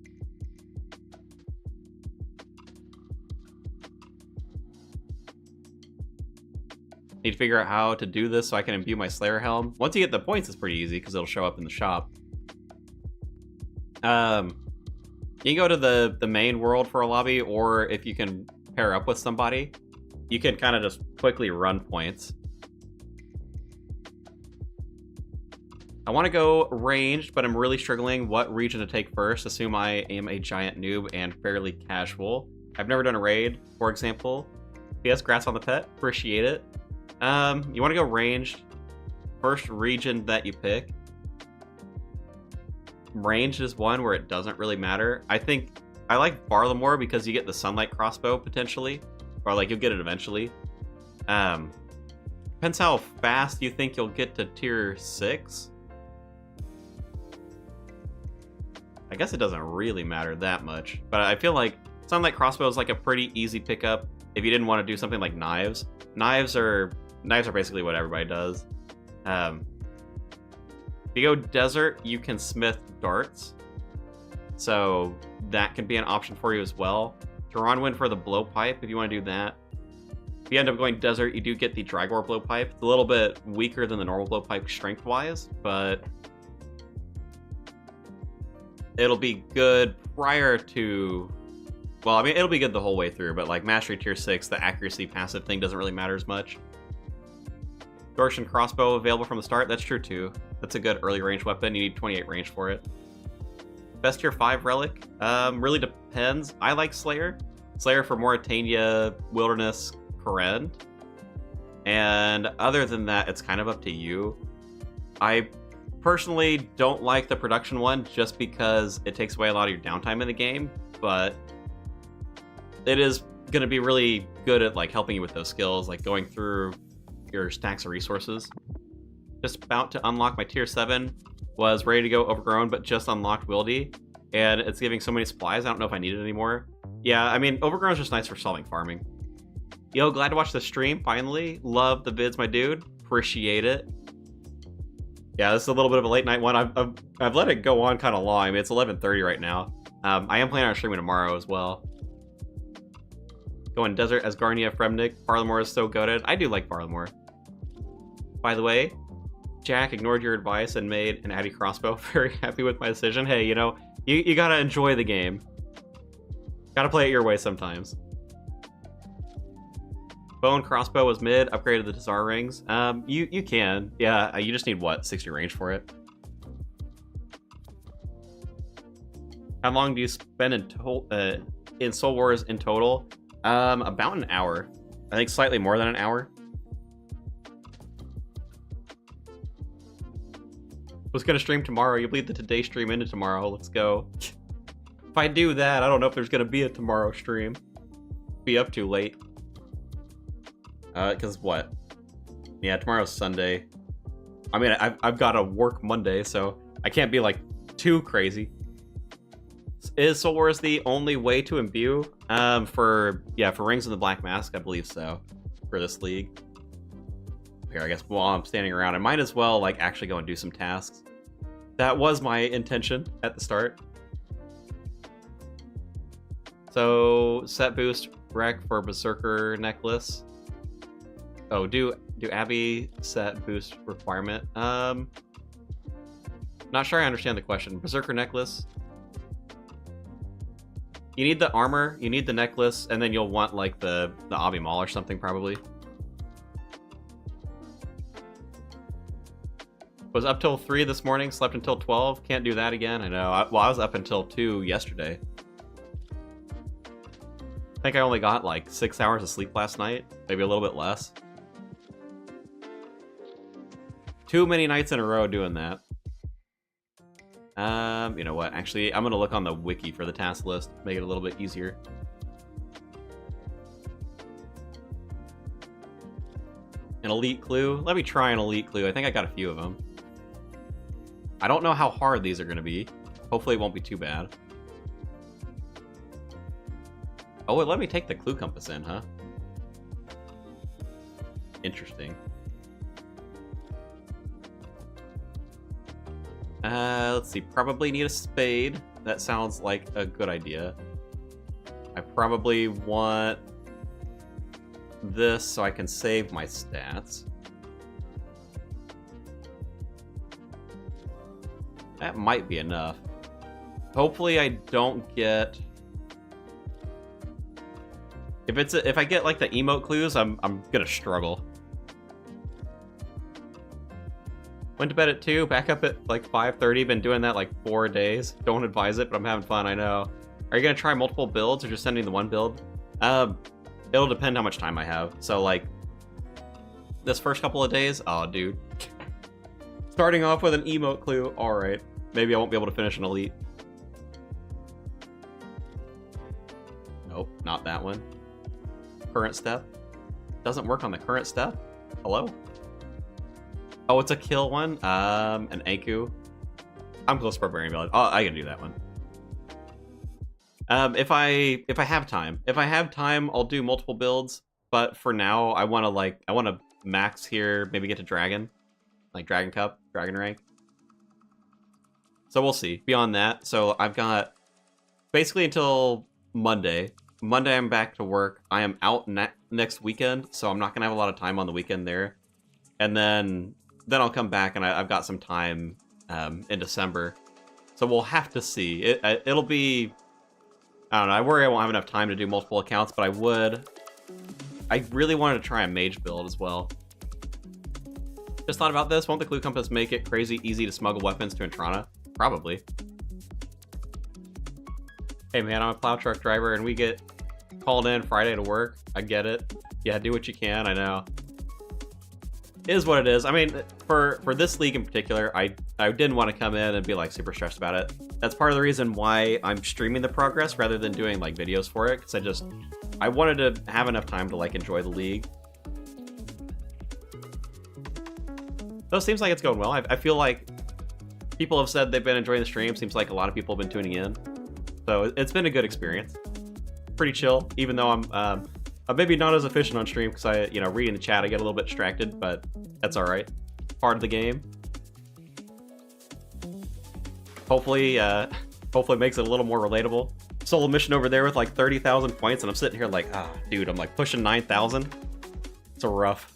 Need to figure out how to do this so I can imbue my Slayer Helm. Once you get the points, it's pretty easy because it'll show up in the shop. You can go to the main world for a lobby, or if you can pair up with somebody, you can kind of just quickly run points. I want to go ranged, but I'm really struggling what region to take first. Assume I am a giant noob and fairly casual. I've never done a raid, for example. P.S. Grats on the pet. Appreciate it. You want to go ranged. First region that you pick. Ranged is one where it doesn't really matter. I think I like Barlamore because you get the sunlight crossbow potentially, or like you'll get it eventually. Depends how fast you think you'll get to tier 6. I guess it doesn't really matter that much, but I feel like sunlight crossbow is like a pretty easy pickup if you didn't want to do something like knives. Knives are basically what everybody does. If you go desert, you can smith darts, so that can be an option for you as well. Taronwyn for the blowpipe if you want to do that. If you end up going desert, you do get the Drygor blowpipe. It's a little bit weaker than the normal blowpipe strength-wise, but it'll be good prior to... Well, I mean, it'll be good the whole way through, but like Mastery Tier 6, the accuracy passive thing doesn't really matter as much. Dortian crossbow available from the start, that's true too. That's a good early range weapon, you need 28 range for it. Best Tier 5 relic? Really depends. I like Slayer. Slayer for Mauritania, Wilderness, Koren. And other than that, it's kind of up to you. I personally don't like the production one just because it takes away a lot of your downtime in the game, but it is going to be really good at like helping you with those skills, like going through your stacks of resources. Just about to unlock my tier 7, was ready to go Overgrown, but just unlocked Wildy, and it's giving so many supplies, I don't know if I need it anymore. Yeah, I mean, Overgrown is just nice for solving farming. Yo, glad to watch the stream, finally. Love the vids, my dude. Appreciate it. Yeah, this is a little bit of a late night one. I've let it go on kind of long. I mean, it's 11:30 right now. I am planning on streaming tomorrow as well. Going desert as Garnia Fremnik. Barlamore is so goated. I do like Barlamore. By the way, Jack ignored your advice and made an Addy crossbow. Very happy with my decision. Hey, you know, you gotta enjoy the game. Gotta play it your way sometimes. Bone crossbow was mid, upgraded the Tsar rings. You can. Yeah, you just need, what, 60 range for it? How long do you spend in Soul Wars in total? About an hour. I think slightly more than an hour. Was gonna stream tomorrow. You bleed the today stream into tomorrow. Let's go. If I do that, I don't know if there's gonna be a tomorrow stream. Be up too late. Cause what? Yeah, tomorrow's Sunday. I mean, I've got to work Monday, so I can't be like too crazy. Is Soul Wars the only way to imbue? For Rings of the Black Mask, I believe so. For this league. Here, I guess while I'm standing around, I might as well like actually go and do some tasks. That was my intention at the start. So set boost rec for Berserker necklace. Oh, do Abby set boost requirement? Not sure I understand the question. Berserker necklace. You need the armor, you need the necklace, and then you'll want like the Abby Maul or something probably. Was up till 3 this morning, slept until 12. Can't do that again. I know. I was up until 2 yesterday. I think I only got like 6 hours of sleep last night, maybe a little bit less. Too many nights in a row doing that. You know what? Actually, I'm gonna look on the wiki for the task list, make it a little bit easier. An elite clue? Let me try an elite clue. I think I got a few of them. I don't know how hard these are gonna be. Hopefully it won't be too bad. Oh, let me take the clue compass in, huh? Interesting. Let's see. Probably need a spade. That sounds like a good idea. I probably want this so I can save my stats. That might be enough. Hopefully I don't get... If I get like the emote clues, I'm gonna struggle. Went to bed at 2, back up at like 5:30. Been doing that like 4 days. Don't advise it, but I'm having fun, I know. Are you gonna try multiple builds or just sending the one build? It'll depend how much time I have. So like, this first couple of days, oh dude. Starting off with an emote clue, alright. Maybe I won't be able to finish an elite. Nope, not that one. Current step. Doesn't work on the current step? Hello? Oh, it's a kill one? An Anku. I'm close to Barbarian Village. Oh, I can do that one. If I have time. If I have time, I'll do multiple builds. But for now, I wanna max here, maybe get to Dragon. Like Dragon Cup, Dragon Rank. So we'll see. Beyond that, so I've got basically until Monday. Monday I'm back to work. I am out next weekend, so I'm not gonna have a lot of time on the weekend there. And then I'll come back and I've got some time in December. So we'll have to see. It'll be... I don't know, I worry I won't have enough time to do multiple accounts, but I really wanted to try a mage build as well. Just thought about this. Won't the Clue Compass make it crazy easy to smuggle weapons to Intrana? Probably. Hey man, I'm a plow truck driver and we get called in Friday to work. I get it. Yeah, do what you can, I know. It is what it is. I mean, for this league in particular, I didn't want to come in and be like super stressed about it. That's part of the reason why I'm streaming the progress rather than doing like videos for it, because I wanted to have enough time to like enjoy the league. So it seems like it's going well. I feel like people have said they've been enjoying the stream. Seems like a lot of people have been tuning in. So it's been a good experience. Pretty chill, even though I'm maybe not as efficient on stream because reading the chat, I get a little bit distracted, but that's all right. Part of the game. Hopefully it makes it a little more relatable. Solo mission over there with like 30,000 points, and I'm sitting here like, dude, I'm like pushing 9,000. It's a rough.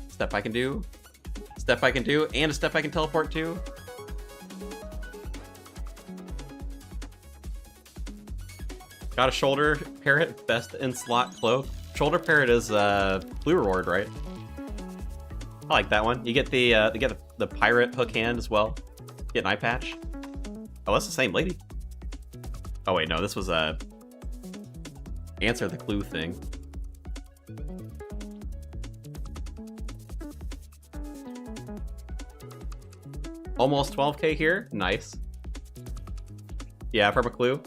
Step I can do, and a step I can teleport to. Got a shoulder parrot, best in slot cloak. Shoulder parrot is blue reward, right? I like that one. You get the pirate hook hand as well. Get an eye patch. Oh, that's the same lady. Oh wait, no, this was answer the clue thing. Almost 12k here. Nice. Yeah, from a clue.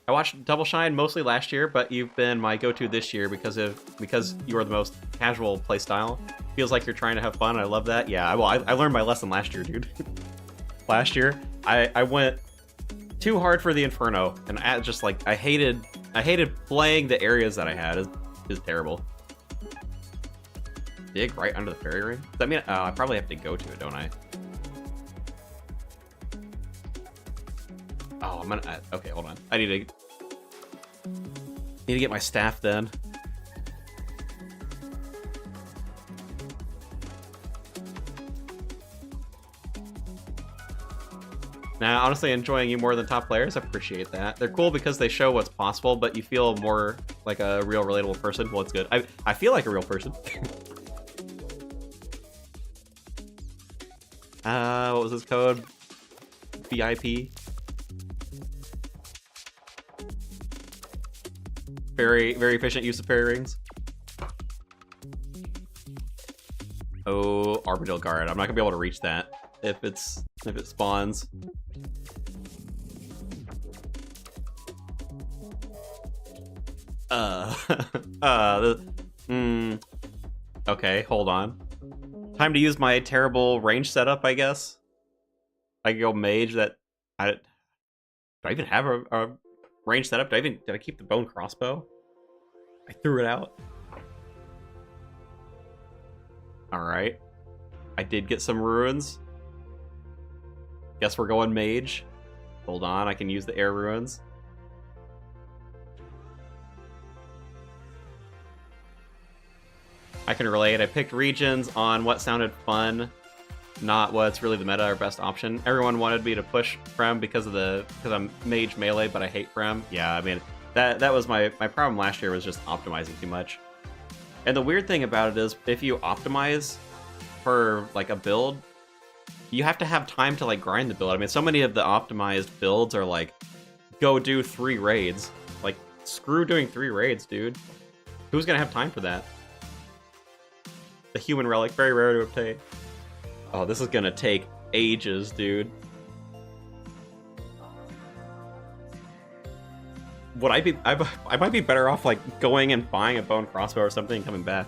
I watched Double Shine mostly last year, but you've been my go-to this year because you are the most casual playstyle. Feels like you're trying to have fun. I love that. Yeah, well, I learned my lesson last year, dude. Last year, I went too hard for the Inferno, and I hated playing the areas that I had. Is terrible. Dig right under the fairy ring. Does that mean I probably have to go to it, don't I? Oh, I'm gonna. Okay, hold on. I need to get my staff then. Nah, honestly, enjoying you more than top players. I appreciate that. They're cool because they show what's possible, but you feel more like a real, relatable person. Well, it's good. I feel like a real person. What was his code? VIP. Very, very efficient use of fairy rings. Oh, Armadillo Guard. I'm not gonna be able to reach that if it spawns. Okay, hold on. Time to use my terrible range setup, I guess. I can go mage that. Do I even have a range setup? Did I keep the bone crossbow? I threw it out. Alright. I did get some ruins. Guess we're going mage. Hold on, I can use the air ruins. I can relate. I picked regions on what sounded fun, not what's really the meta or best option. Everyone wanted me to push Frem because I'm mage melee, but I hate Frem. Yeah, I mean, that was my problem last year, was just optimizing too much. And the weird thing about it is, if you optimize for like a build, you have to have time to like grind the build. I mean, so many of the optimized builds are like, go do 3 raids. Like, screw doing 3 raids, dude. Who's gonna have time for that? The human relic, very rare to obtain. Oh, this is gonna take ages, dude. Would I be? I might be better off like going and buying a bone crossbow or something and coming back.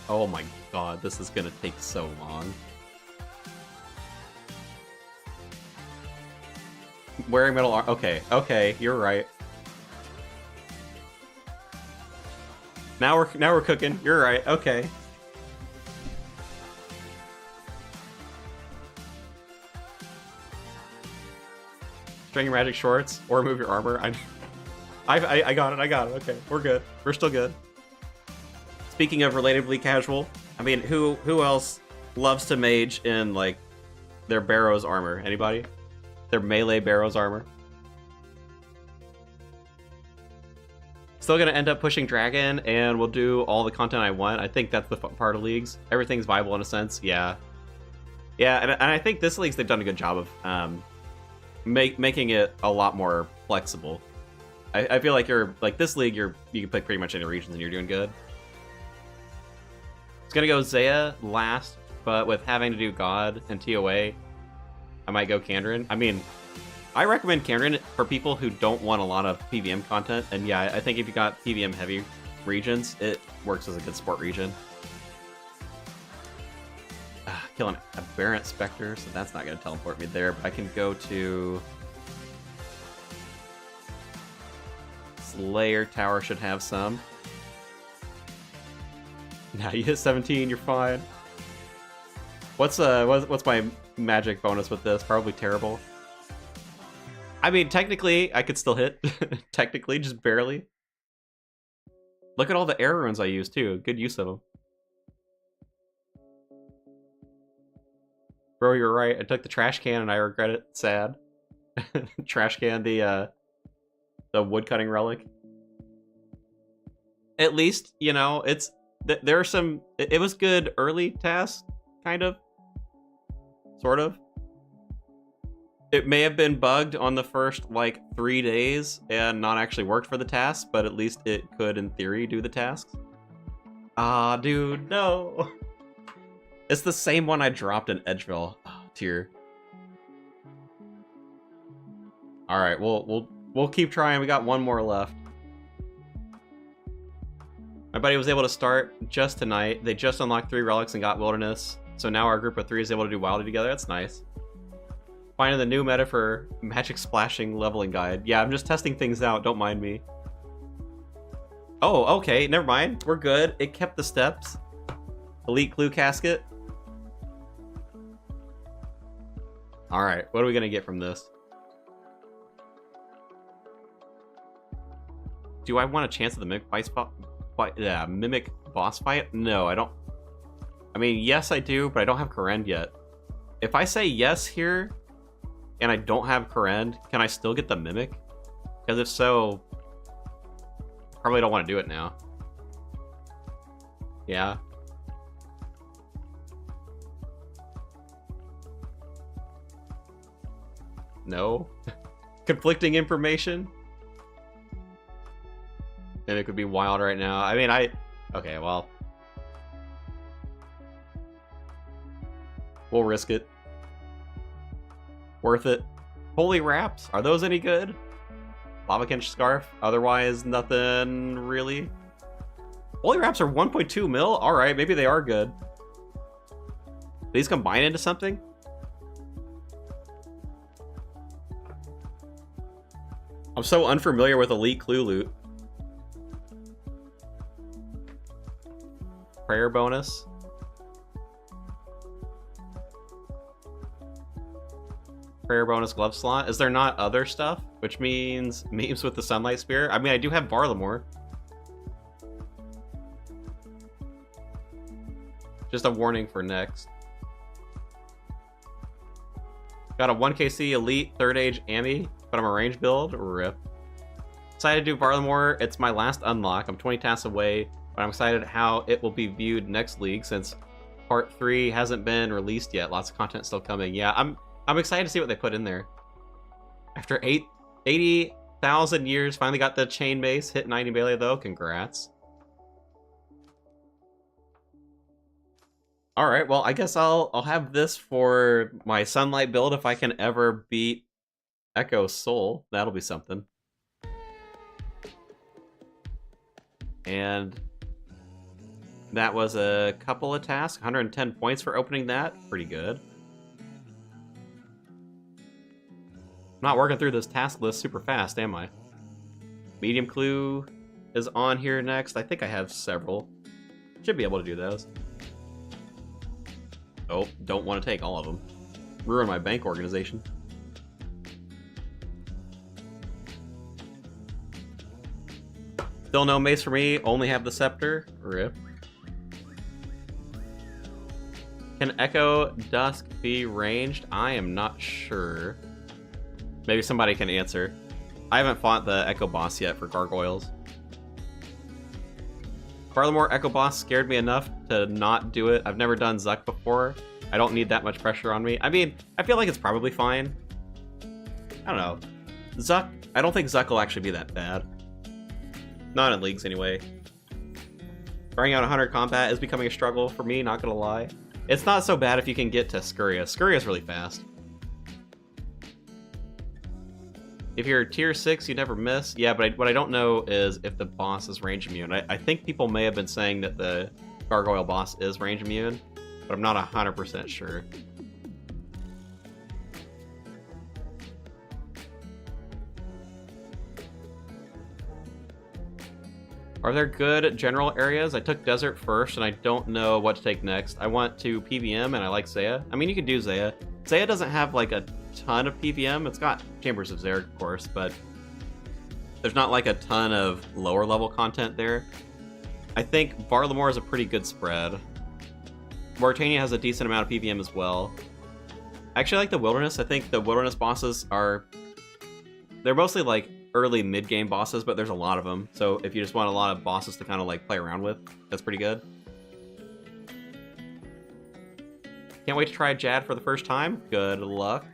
Oh my god, this is gonna take so long. Wearing metal armor. Okay, you're right. Now we're cooking. You're right. Okay. String your magic shorts or remove your armor. I got it. I got it. Okay, we're good. We're still good. Speaking of relatively casual, I mean, who else loves to mage in like their Barrow's armor? Anybody? Their melee Barrow's armor. Still gonna end up pushing Dragon, and we'll do all the content I want. I think that's the fun part of leagues. Everything's viable in a sense. Yeah, and I think this league's they've done a good job of making it a lot more flexible. I feel like you're like this league. You can pick pretty much any regions, and you're doing good. It's gonna go Zaya last, but with having to do God and TOA, I might go Kandrin. I mean, I recommend Kandrin for people who don't want a lot of PVM content, and yeah, I think if you got PVM heavy regions, it works as a good sport region. Killing Aberrant Spectre, so that's not going to teleport me there, but I can go to... Slayer Tower should have some. Now you hit 17, you're fine. What's my magic bonus with this? Probably terrible. I mean, technically, I could still hit. Technically, just barely. Look at all the air runes I use, too. Good use of them. Bro, you're right. I took the trash can and I regret it. Sad. Trash can, the woodcutting relic. At least, you know, it's... There are some... It was good early tasks, kind of. Sort of. It may have been bugged on the first, like, 3 days and not actually worked for the task, but at least it could, in theory, do the tasks. Ah, dude, no. It's the same one I dropped in Edgeville. Oh, tear. Alright, we'll keep trying. We got one more left. My buddy was able to start just tonight. They just unlocked 3 relics and got Wilderness. So now our group of 3 is able to do Wildy together. That's nice. Finding the new meta for magic splashing leveling guide. Yeah, I'm just testing things out. Don't mind me. Oh, okay. Never mind. We're good. It kept the steps. Elite Clue Casket. Alright, what are we going to get from this? Do I want a chance at the Mimic boss fight? No, I don't. I mean, yes, I do, but I don't have Korend yet. If I say yes here, and I don't have Korend, can I still get the Mimic? Because if so, I probably don't want to do it now. Yeah. No? Conflicting information? And it could be wild right now. I mean, okay, well. We'll risk it. Worth it. Holy Wraps, are those any good? Lavakench Scarf, otherwise nothing really. Holy Wraps are 1.2 mil? Alright, maybe they are good. These combine into something? I'm so unfamiliar with Elite Clue loot. Prayer bonus. Prayer bonus glove slot. Is there not other stuff? Which means memes with the Sunlight Spear. I mean, I do have Barlamore. Just a warning for next. Got a 1kc Elite 3rd Age Ami, but I'm a range build. RIP. Excited to do Varlamore. It's my last unlock. I'm 20 tasks away, but I'm excited how it will be viewed next league since Part 3 hasn't been released yet. Lots of content still coming. Yeah, I'm excited to see what they put in there. After 80,000 years, finally got the chain mace. Hit 90 melee though. Congrats. All right, well, I guess I'll have this for my Sunlight build if I can ever beat Echo Soul. That'll be something. And that was a couple of tasks. 110 points for opening that. Pretty good. I'm not working through this task list super fast, am I? Medium Clue is on here next. I think I have several. Should be able to do those. Oh, don't want to take all of them. Ruin my bank organization. Still no mace for me, only have the scepter. Rip. Can Echo Dusk be ranged? I am not sure. Maybe somebody can answer. I haven't fought the Echo boss yet for gargoyles. Varlamore Echo boss scared me enough to not do it. I've never done Zuck before. I don't need that much pressure on me. I mean, I feel like it's probably fine. I don't know. Zuck, I don't think Zuck will actually be that bad. Not in leagues anyway. Throwing out 100 combat is becoming a struggle for me, not gonna lie. It's not so bad if you can get to Scurria. Scurria's really fast. If you're tier 6, you never miss. Yeah, but what I don't know is if the boss is range immune. I think people may have been saying that the gargoyle boss is range immune, but I'm not 100% sure. Are there good general areas? I took desert first, and I don't know what to take next. I want to PVM, and I like Zaya. I mean, you could do Zaya. Zaya doesn't have, like, a ton of PVM. It's got Chambers of Zerg, of course, but there's not, like, a ton of lower-level content there. I think Varlamore is a pretty good spread. Mauritania has a decent amount of PVM as well. I actually like the Wilderness. I think the Wilderness bosses are... They're mostly, like, early mid-game bosses, but there's a lot of them. So if you just want a lot of bosses to kind of like play around with, that's pretty good. Can't wait to try Jad for the first time. Good luck.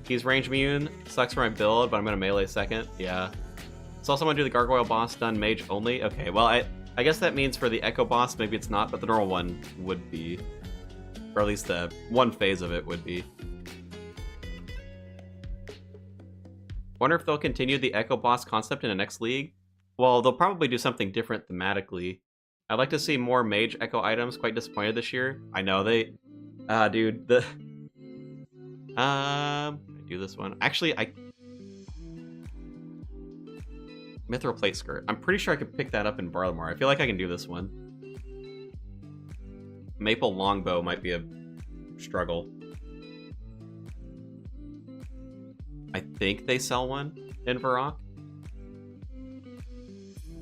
He's range immune. Sucks for my build, but I'm gonna melee second. Yeah. Saw someone do the gargoyle boss done mage only. Okay, well I guess that means for the Echo boss maybe it's not, but the normal one would be. Or at least the one phase of it would be. Wonder if they'll continue the Echo boss concept in the next league. Well, they'll probably do something different thematically. I'd like to see more mage Echo items. Quite disappointed this year. I know they... dude, the... I do this one. Actually, Mithril Plate Skirt. I'm pretty sure I could pick that up in Varlamore. I feel like I can do this one. Maple Longbow might be a struggle. I think they sell one in Varrock.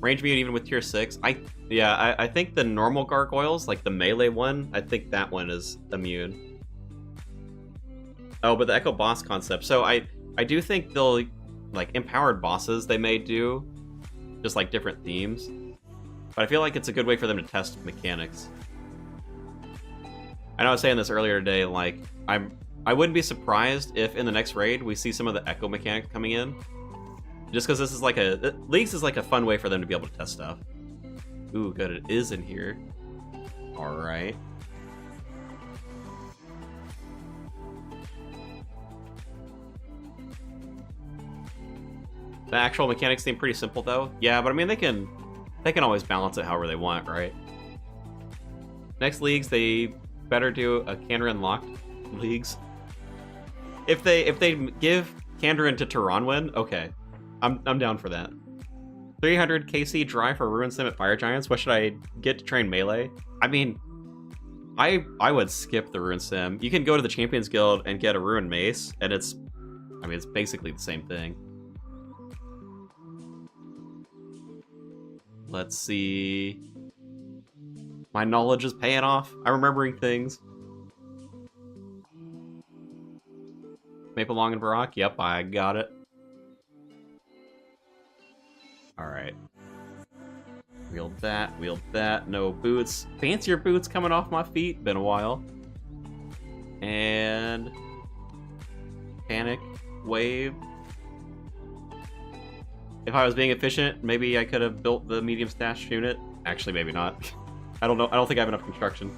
Range immune even with tier 6. I think the normal gargoyles, like the melee one, I think that one is immune. Oh, but the Echo boss concept. So I do think they'll, like, empowered bosses they may do, just like different themes. But I feel like it's a good way for them to test mechanics. I know I was saying this earlier today, like, I wouldn't be surprised if in the next raid we see some of the Echo mechanic coming in. Just because this is like Leagues is like a fun way for them to be able to test stuff. Ooh, good, it is in here. Alright. The actual mechanics seem pretty simple though. Yeah, but I mean they can always balance it however they want, right? Next leagues, they better do a Kandarin locked leagues. If they give Kandarin to Taranwin, okay. I'm down for that. 300 KC dry for Runescape at Fire Giants. What should I get to train melee? I mean, I would skip the Rune Sim. You can go to the Champions Guild and get a Ruin Mace, and it's basically the same thing. Let's see. My knowledge is paying off. I'm remembering things. Maple Long and Barak. Yep, I got it. Alright. Wield that, wield that. No boots. Fancier boots coming off my feet. Been a while. And... Panic. Wave. If I was being efficient, maybe I could have built the medium stash unit. Actually, maybe not. I don't know. I don't think I have enough construction.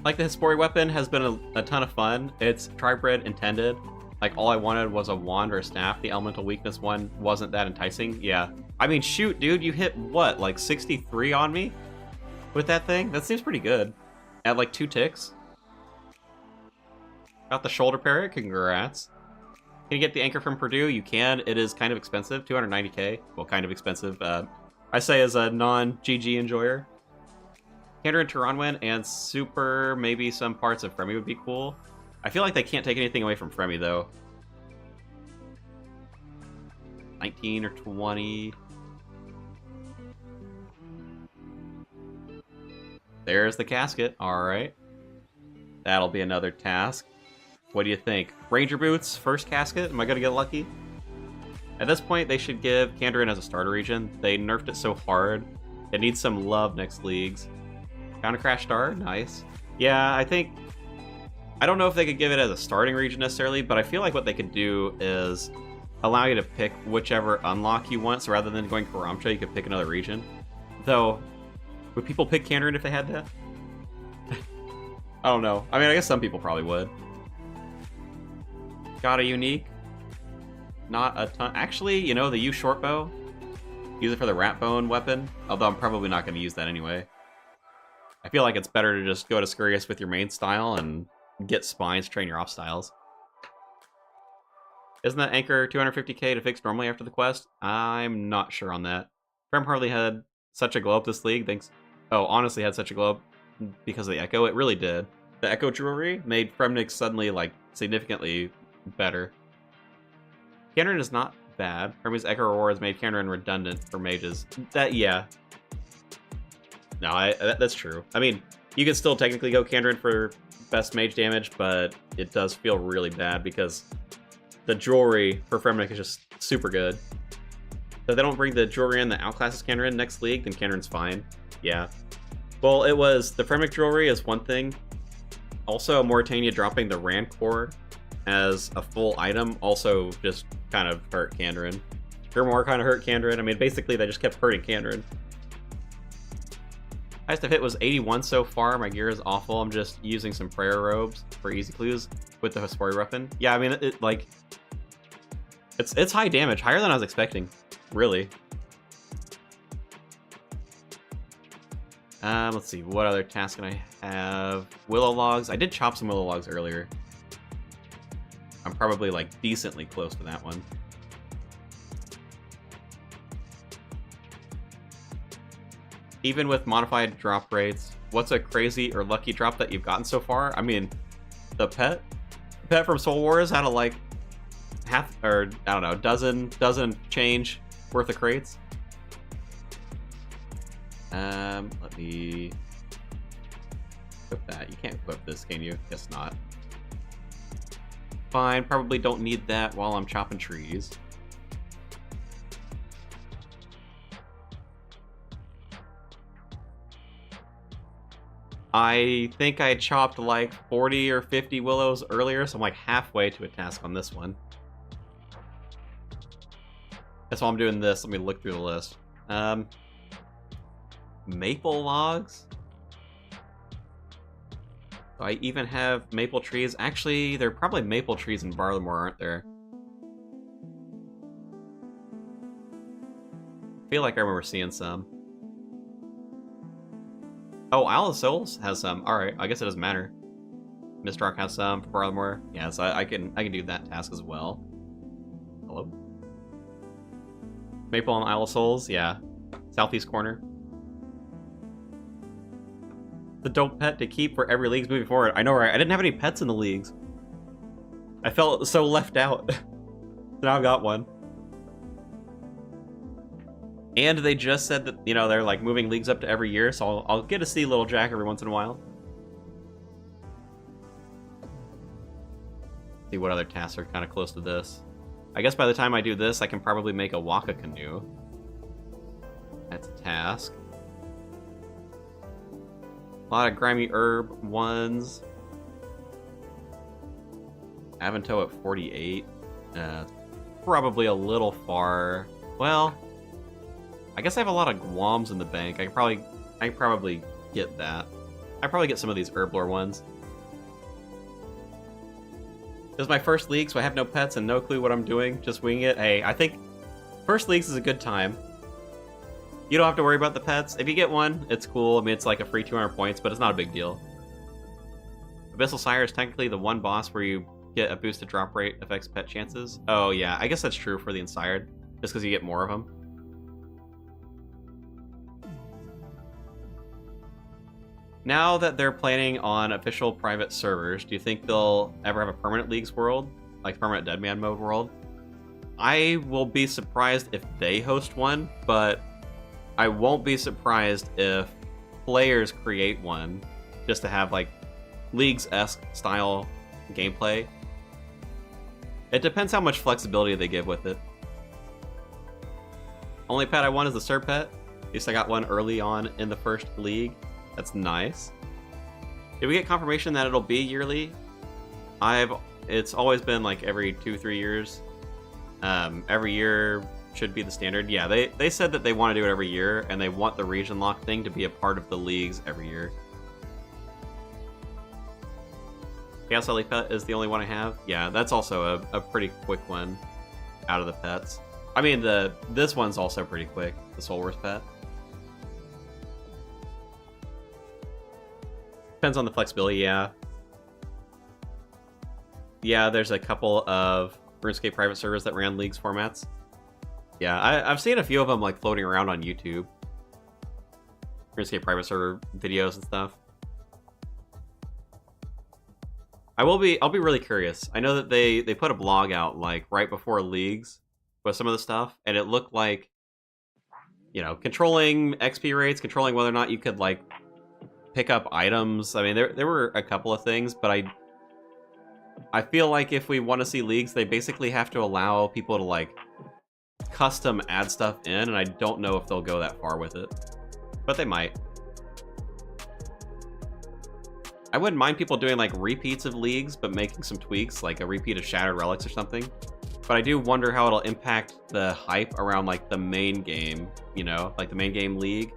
Like, the Hespori weapon has been a ton of fun. It's tribred intended. Like, all I wanted was a wand or a staff. The elemental weakness one wasn't that enticing. Yeah. I mean, shoot, dude, you hit, what, like 63 on me? With that thing? That seems pretty good. At like 2 ticks. Got the shoulder parrot, congrats. Can you get the anchor from Purdue? You can. It is kind of expensive, 290k. Well, kind of expensive. I say as a non-GG enjoyer. Kandarin Taranwen and Super, maybe some parts of Fremi would be cool. I feel like they can't take anything away from Fremi, though. 19 or 20. There's the casket. Alright. That'll be another task. What do you think? Ranger Boots, first casket? Am I going to get lucky? At this point, they should give Kandarin as a starter region. They nerfed it so hard. It needs some love next leagues. Found a Crash Star? Nice. Yeah, I think... I don't know if they could give it as a starting region necessarily, but I feel like what they could do is allow you to pick whichever unlock you want, so rather than going Karamcha, you could pick another region. Though, would people pick Kandarin if they had that? I don't know. I mean, I guess some people probably would. Got a unique? Not a ton. Actually, you know, the U short bow? Use it for the rat bone weapon, although I'm probably not going to use that anyway. I feel like it's better to just go to Scurious with your main style and get spines, train your off styles. Isn't that anchor 250k to fix normally after the quest? I'm not sure on that. Frem hardly had such a glow up this league, thanks... Oh, honestly had such a glow up because of the Echo. It really did. The Echo jewelry made Fremnik suddenly, like, significantly better. Kandarin is not bad. Fremi's Echo rewards made Kandarin redundant for mages. That, yeah. No, that's true. I mean, you could still technically go Kandarin for best mage damage, but it does feel really bad because the jewelry for Fremnik is just super good. So if they don't bring the jewelry in that outclasses Kandarin next league, then Kandarin's fine. Yeah. Well, it was... The Fremnik jewelry is one thing. Also, Mauritania dropping the Rancor as a full item also just kind of hurt Kandarin. Grimoire kind of hurt Kandarin. I mean, basically, they just kept hurting Kandarin. Highest I've hit was 81 so far. My gear is awful. I'm just using some prayer robes for easy clues with the Hespori weapon. Yeah, I mean, it's high damage, higher than I was expecting, really. Let's see, what other task can I have? Willow logs. I did chop some willow logs earlier. I'm probably like decently close to that one. Even with modified drop rates, what's a crazy or lucky drop that you've gotten so far? I mean, the pet from Soul Wars had a like half, or I don't know, dozen change worth of crates. Let me equip that. You can't equip this, can you? Guess not. Fine, probably don't need that while I'm chopping trees. I think I chopped like 40 or 50 willows earlier, so I'm like halfway to a task on this one. That's why I'm doing this. Let me look through the list. Maple logs? Do I even have maple trees? Actually, there are probably maple trees in Barlamore, aren't there? I feel like I remember seeing some. Oh, Isle of Souls has some. Alright, I guess it doesn't matter. Mistrock has some for Barlamore. Yeah, so I can do that task as well. Hello? Maple and Isle of Souls, yeah. Southeast corner. The dope pet to keep for every leagues moving forward. I know, right? I didn't have any pets in the leagues. I felt so left out. Now I've got one. And they just said that, you know, they're like moving leagues up to every year, so I'll get to see Little Jack every once in a while. See what other tasks are kind of close to this. I guess by the time I do this, I can probably make a waka canoe. That's a task. A lot of grimy herb ones. Avanto at 48. Probably a little far. Well, I guess I have a lot of guams in the bank. I could probably get that. I'd probably get some of these herblore ones. This is my first league, so I have no pets and no clue what I'm doing. Just winging it. Hey, I think first leagues is a good time. You don't have to worry about the pets. If you get one, it's cool. I mean, it's like a free 200 points, but it's not a big deal. Abyssal Sire is technically the one boss where you get a boosted drop rate affects pet chances. Oh yeah, I guess that's true for the Inspired, just because you get more of them. Now that they're planning on official private servers, do you think they'll ever have a permanent Leagues world? Like permanent Deadman mode world? I will be surprised if they host one, but I won't be surprised if players create one just to have like Leagues-esque style gameplay. It depends how much flexibility they give with it. Only pet I want is the Sir pet. At least I got one early on in the first league. That's nice. Did we get confirmation that it'll be yearly? It's always been like every 2-3 years. Every year should be the standard. Yeah, they said that they want to do it every year, and they want the region lock thing to be a part of the leagues every year. Chaos Ellie pet is the only one I have. Yeah, that's also a pretty quick one out of the pets. I mean, this one's also pretty quick, the Soul Wars pet. Depends on the flexibility, yeah. Yeah, there's a couple of RuneScape private servers that ran Leagues formats. Yeah, I've seen a few of them like floating around on YouTube. RuneScape private server videos and stuff. I'll be really curious. I know that they put a blog out like right before Leagues with some of the stuff, and it looked like, you know, controlling XP rates, controlling whether or not you could like pick up items. I mean, there were a couple of things, but I feel like if we want to see Leagues, they basically have to allow people to like custom add stuff in, and I don't know if they'll go that far with it, but they might. I wouldn't mind people doing like repeats of Leagues, but making some tweaks, like a repeat of Shattered Relics or something. But I do wonder how it'll impact the hype around like the main game, you know, like the main game League.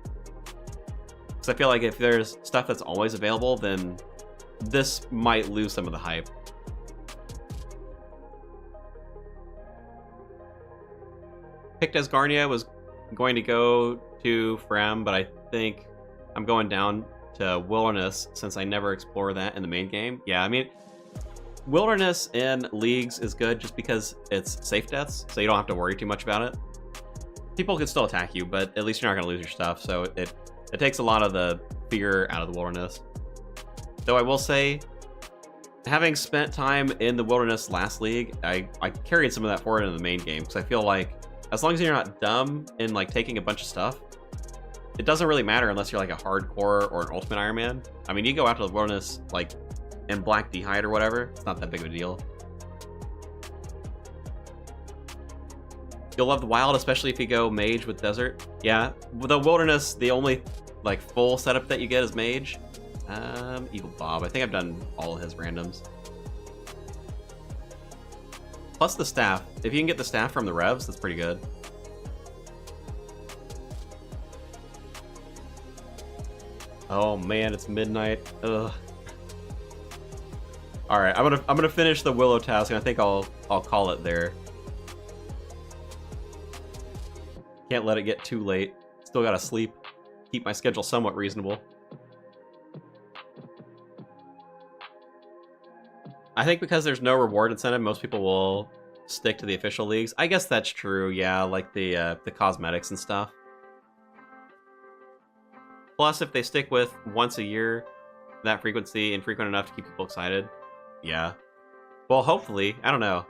Because I feel like if there's stuff that's always available, then this might lose some of the hype. Picked as Garnia was going to go to Frem, but I think I'm going down to Wilderness since I never explore that in the main game. Yeah, I mean, Wilderness in Leagues is good just because it's safe deaths, so you don't have to worry too much about it. People can still attack you, but at least you're not going to lose your stuff, so it takes a lot of the fear out of the Wilderness. Though I will say, having spent time in the Wilderness last league, I carried some of that forward into the main game, because I feel like as long as you're not dumb in like taking a bunch of stuff, it doesn't really matter unless you're like a hardcore or an ultimate Iron Man. I mean, you go out to the Wilderness like in Black D'hide or whatever, it's not that big of a deal. You'll love the Wild, especially if you go Mage with Desert. Yeah, with the Wilderness, the only like full setup that you get is Mage. Eagle Bob, I think I've done all of his randoms. Plus the staff. If you can get the staff from the revs, that's pretty good. Oh man, it's midnight. Ugh. All right, I'm gonna finish the Willow task, and I think I'll call it there. Can't let it get too late. Still gotta sleep. Keep my schedule somewhat reasonable. I think because there's no reward incentive, most people will stick to the official leagues. I guess that's true, yeah, like the cosmetics and stuff. Plus, if they stick with once a year, that frequency, infrequent enough to keep people excited, yeah. Well, hopefully, I don't know.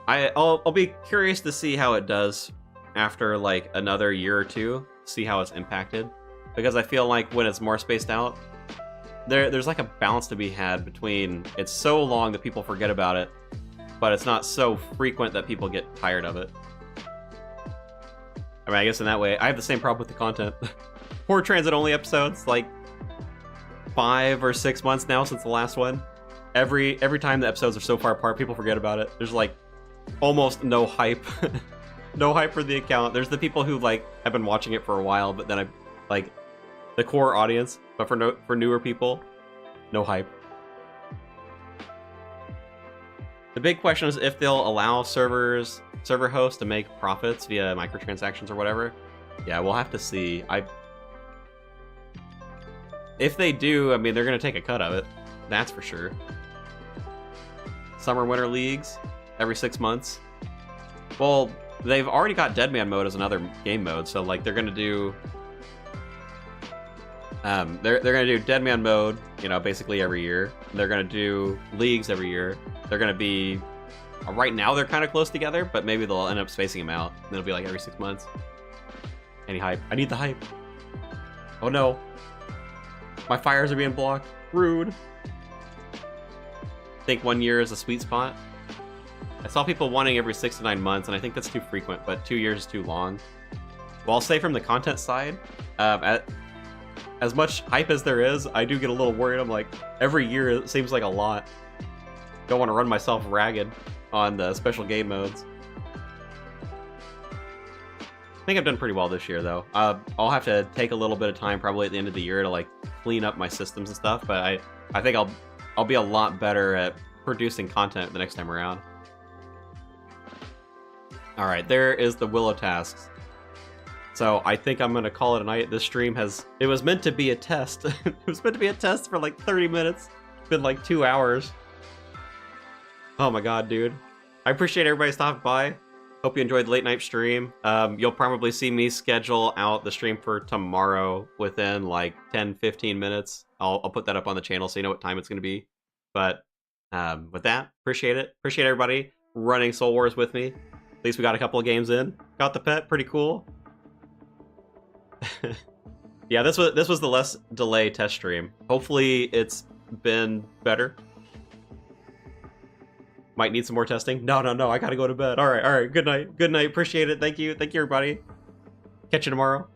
I'll be curious to see how it does after like another year or two, see how it's impacted. Because I feel like when it's more spaced out, there's like a balance to be had between it's so long that people forget about it, but it's not so frequent that people get tired of it. I mean, I guess in that way, I have the same problem with the content. Poor transit-only episodes, like 5 or 6 months now since the last one. Every time the episodes are so far apart, people forget about it. There's like almost no hype. No hype for the account. There's the people who like have been watching it for a while, but then I like the core audience, but for newer people, no hype. The big question is if they'll allow server hosts to make profits via microtransactions or whatever. Yeah, we'll have to see. If they do, I mean, they're going to take a cut of it. That's for sure. Summer Winter Leagues every 6 months. Well, they've already got Deadman mode as another game mode, so like they're going to do they're going to do Deadman mode, you know, basically every year. They're going to do leagues every year. They're going to be right now they're kind of close together, but maybe they'll end up spacing them out. It'll be like every 6 months. Any hype? I need the hype. Oh no. My fires are being blocked. Rude. I think 1 year is a sweet spot. I saw people wanting every 6 to 9 months, and I think that's too frequent, but 2 years is too long. Well, I'll say from the content side, as much hype as there is, I do get a little worried. I'm like, every year it seems like a lot. Don't want to run myself ragged on the special game modes. I think I've done pretty well this year, though. I'll have to take a little bit of time, probably at the end of the year, to like clean up my systems and stuff. But I think I'll be a lot better at producing content the next time around. All right, there is the Willow tasks. So I think I'm gonna call it a night. This stream it was meant to be a test. It was meant to be a test for like 30 minutes. It's been like 2 hours. Oh my god, dude. I appreciate everybody stopping by. Hope you enjoyed the late night stream. You'll probably see me schedule out the stream for tomorrow within like 10-15 minutes. I'll put that up on the channel so you know what time it's gonna be. But with that, appreciate it. Appreciate everybody running Soul Wars with me. At least we got a couple of games in. Got the pet, pretty cool. Yeah, this was the less delay test stream. Hopefully it's been better. Might need some more testing. No, I gotta go to bed. All right. Good night. Appreciate it. Thank you, everybody. Catch you tomorrow.